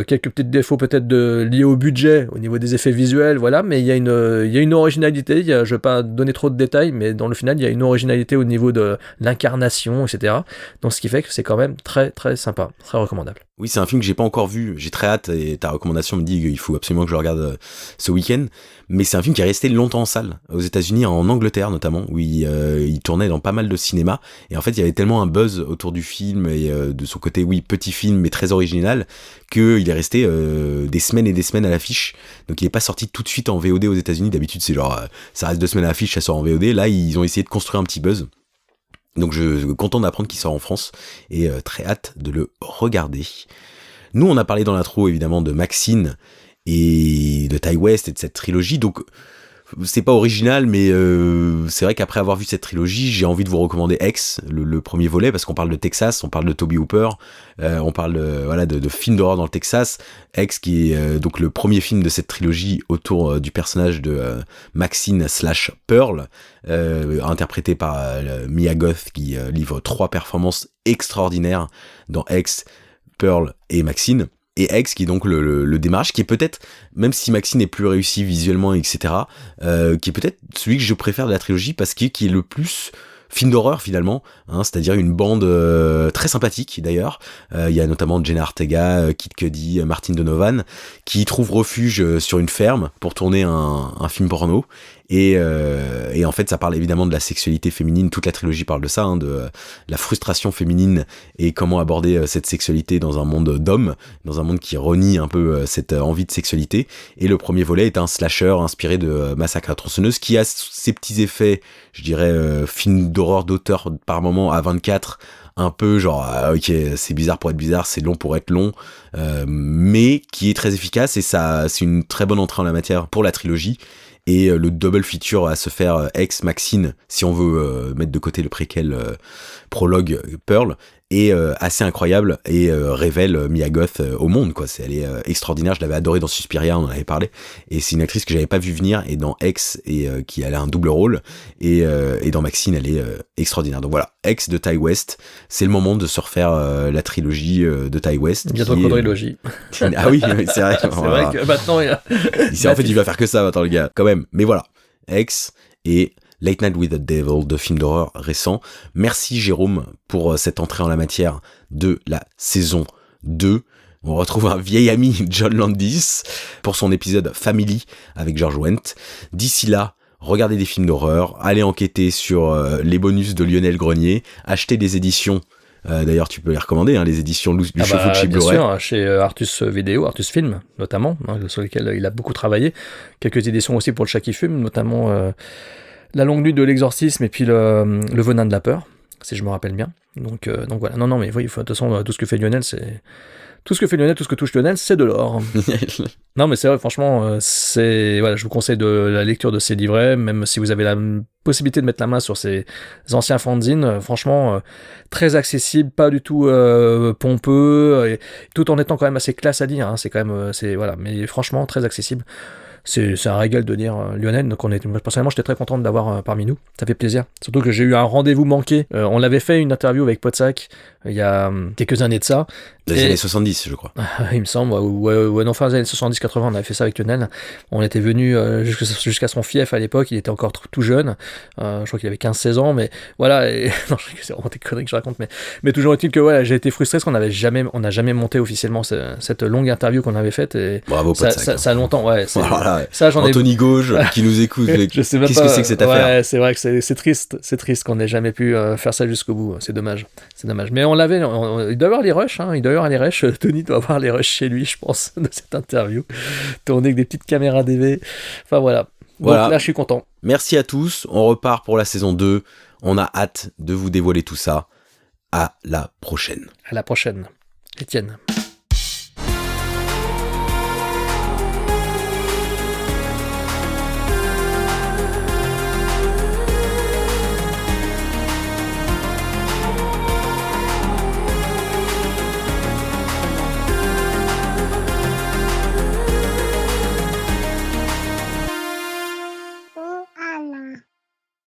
Quelques petits défauts peut-être liés au budget, au niveau des effets visuels, voilà, mais il y a une originalité, je vais pas donner trop de détails, mais dans le final, il y a une originalité au niveau de l'incarnation, etc. Donc ce qui fait que c'est quand même très très sympa, très recommandable. Oui, c'est un film que j'ai pas encore vu, j'ai très hâte, et ta recommandation me dit qu'il faut absolument que je le regarde ce week-end, mais c'est un film qui est resté longtemps en salle, aux États-Unis, en Angleterre notamment, où il tournait dans pas mal de cinéma, et en fait il y avait tellement un buzz autour du film, et de son côté, oui, petit film, mais très original, qu'il est resté des semaines et des semaines à l'affiche, donc il est pas sorti tout de suite en VOD aux États-Unis. D'habitude c'est genre, ça reste 2 semaines à l'affiche, ça sort en VOD, là ils ont essayé de construire un petit buzz. Donc je suis content d'apprendre qu'il sort en France, et très hâte de le regarder. Nous, on a parlé dans l'intro, évidemment, de Maxine et de Ty West et de cette trilogie, donc c'est pas original, mais c'est vrai qu'après avoir vu cette trilogie, j'ai envie de vous recommander X, le premier volet, parce qu'on parle de Texas, on parle de Toby Hooper, on parle de films d'horreur dans le Texas. X qui est donc le premier film de cette trilogie autour du personnage de Maxine / Pearl, interprété par Mia Goth, qui livre 3 performances extraordinaires dans X, Pearl et Maxine. Et X qui est donc le démarrage, qui est peut-être, même si Maxine est plus réussi visuellement, etc., qui est peut-être celui que je préfère de la trilogie, parce qu'il est le plus film d'horreur finalement, hein, c'est-à-dire une bande très sympathique d'ailleurs. Il y a notamment Jenna Ortega, Kid Cudi, Martin Donovan, qui trouvent refuge sur une ferme pour tourner un film porno. Et en fait, ça parle évidemment de la sexualité féminine. Toute la trilogie parle de ça, hein, de la frustration féminine et comment aborder cette sexualité dans un monde d'hommes, dans un monde qui renie un peu cette envie de sexualité. Et le premier volet est un slasher inspiré de Massacre à la tronçonneuse, qui a ses petits effets, je dirais, film d'horreur d'auteur par moment à 24, un peu genre ok, c'est bizarre pour être bizarre, c'est long pour être long, mais qui est très efficace, et ça, c'est une très bonne entrée en la matière pour la trilogie. Et le double feature à se faire X Maxine, si on veut mettre de côté le préquel prologue Pearl, est assez incroyable et révèle Mia Goth au monde, quoi. Elle est extraordinaire. Je l'avais adorée dans Suspiria, on en avait parlé, et c'est une actrice que j'avais pas vu venir, et dans X, et qui elle a un double rôle, et dans Maxine elle est extraordinaire. Donc voilà, X de Ty West, c'est le moment de se refaire la trilogie de Ty West. Bientôt quadrilogie. Ah oui, c'est vrai. C'est vrai que maintenant en fait il va faire que ça maintenant, le gars, quand même. Mais voilà, X et Late Night with the Devil, de films d'horreur récents. Merci Jérôme pour cette entrée en la matière de la saison 2. On retrouve un vieil ami, John Landis, pour son épisode Family avec George Wendt. D'ici là, regardez des films d'horreur, allez enquêter sur les bonus de Lionel Grenier, achetez des éditions. D'ailleurs, tu peux les recommander, hein, les éditions du Chevaux de chez Blu-ray. Bien sûr, chez Artus Vidéo, Artus Film, notamment, hein, sur lesquels il a beaucoup travaillé. Quelques éditions aussi pour Le Chat qui fume, notamment La longue nuit de l'exorcisme et puis le venin de la peur, si je me rappelle bien. Donc voilà. Non, mais oui, de toute façon, tout ce que fait Lionel, c'est... Tout ce que touche Lionel, c'est de l'or. Non, mais c'est vrai, franchement, voilà, je vous conseille de la lecture de ces livrets, même si vous avez la possibilité de mettre la main sur ces anciens fanzines, franchement, très accessible, pas du tout pompeux, et tout en étant quand même assez classe à lire, hein, c'est quand même, voilà, mais franchement, très accessible. C'est un régal de lire Lionel, donc personnellement j'étais très content de l'avoir parmi nous, ça fait plaisir, surtout que j'ai eu un rendez-vous manqué, on l'avait fait une interview avec Podsac il y a quelques années de ça. Les années 70, je crois. Il me semble, ouais, non, fin des années 70-80, on avait fait ça avec Lionel. On était venu jusqu'à son fief à l'époque, il était encore tout jeune, je crois qu'il avait 15-16 ans, mais voilà, et... non, c'est vraiment des conneries que je raconte, mais toujours est-il que voilà, j'ai été frustré parce qu'on n'a jamais monté officiellement cette longue interview qu'on avait faite, et bravo Podsac. Ça a longtemps, ouais. Voilà, ouais. Ça, j'en Anthony Gauge qui nous écoute, je sais même qu'est-ce pas, que c'est que cette affaire? Ouais, c'est vrai que c'est triste qu'on n'ait jamais pu faire ça jusqu'au bout, c'est dommage. Mais on l'avait, il doit y avoir les rushs, hein, Tony doit avoir les rushs chez lui, je pense, de cette interview, tourné avec des petites caméras DV, enfin voilà. Donc là, je suis content. Merci à tous, on repart pour la saison 2, on a hâte de vous dévoiler tout ça. À la prochaine. À la prochaine, Étienne.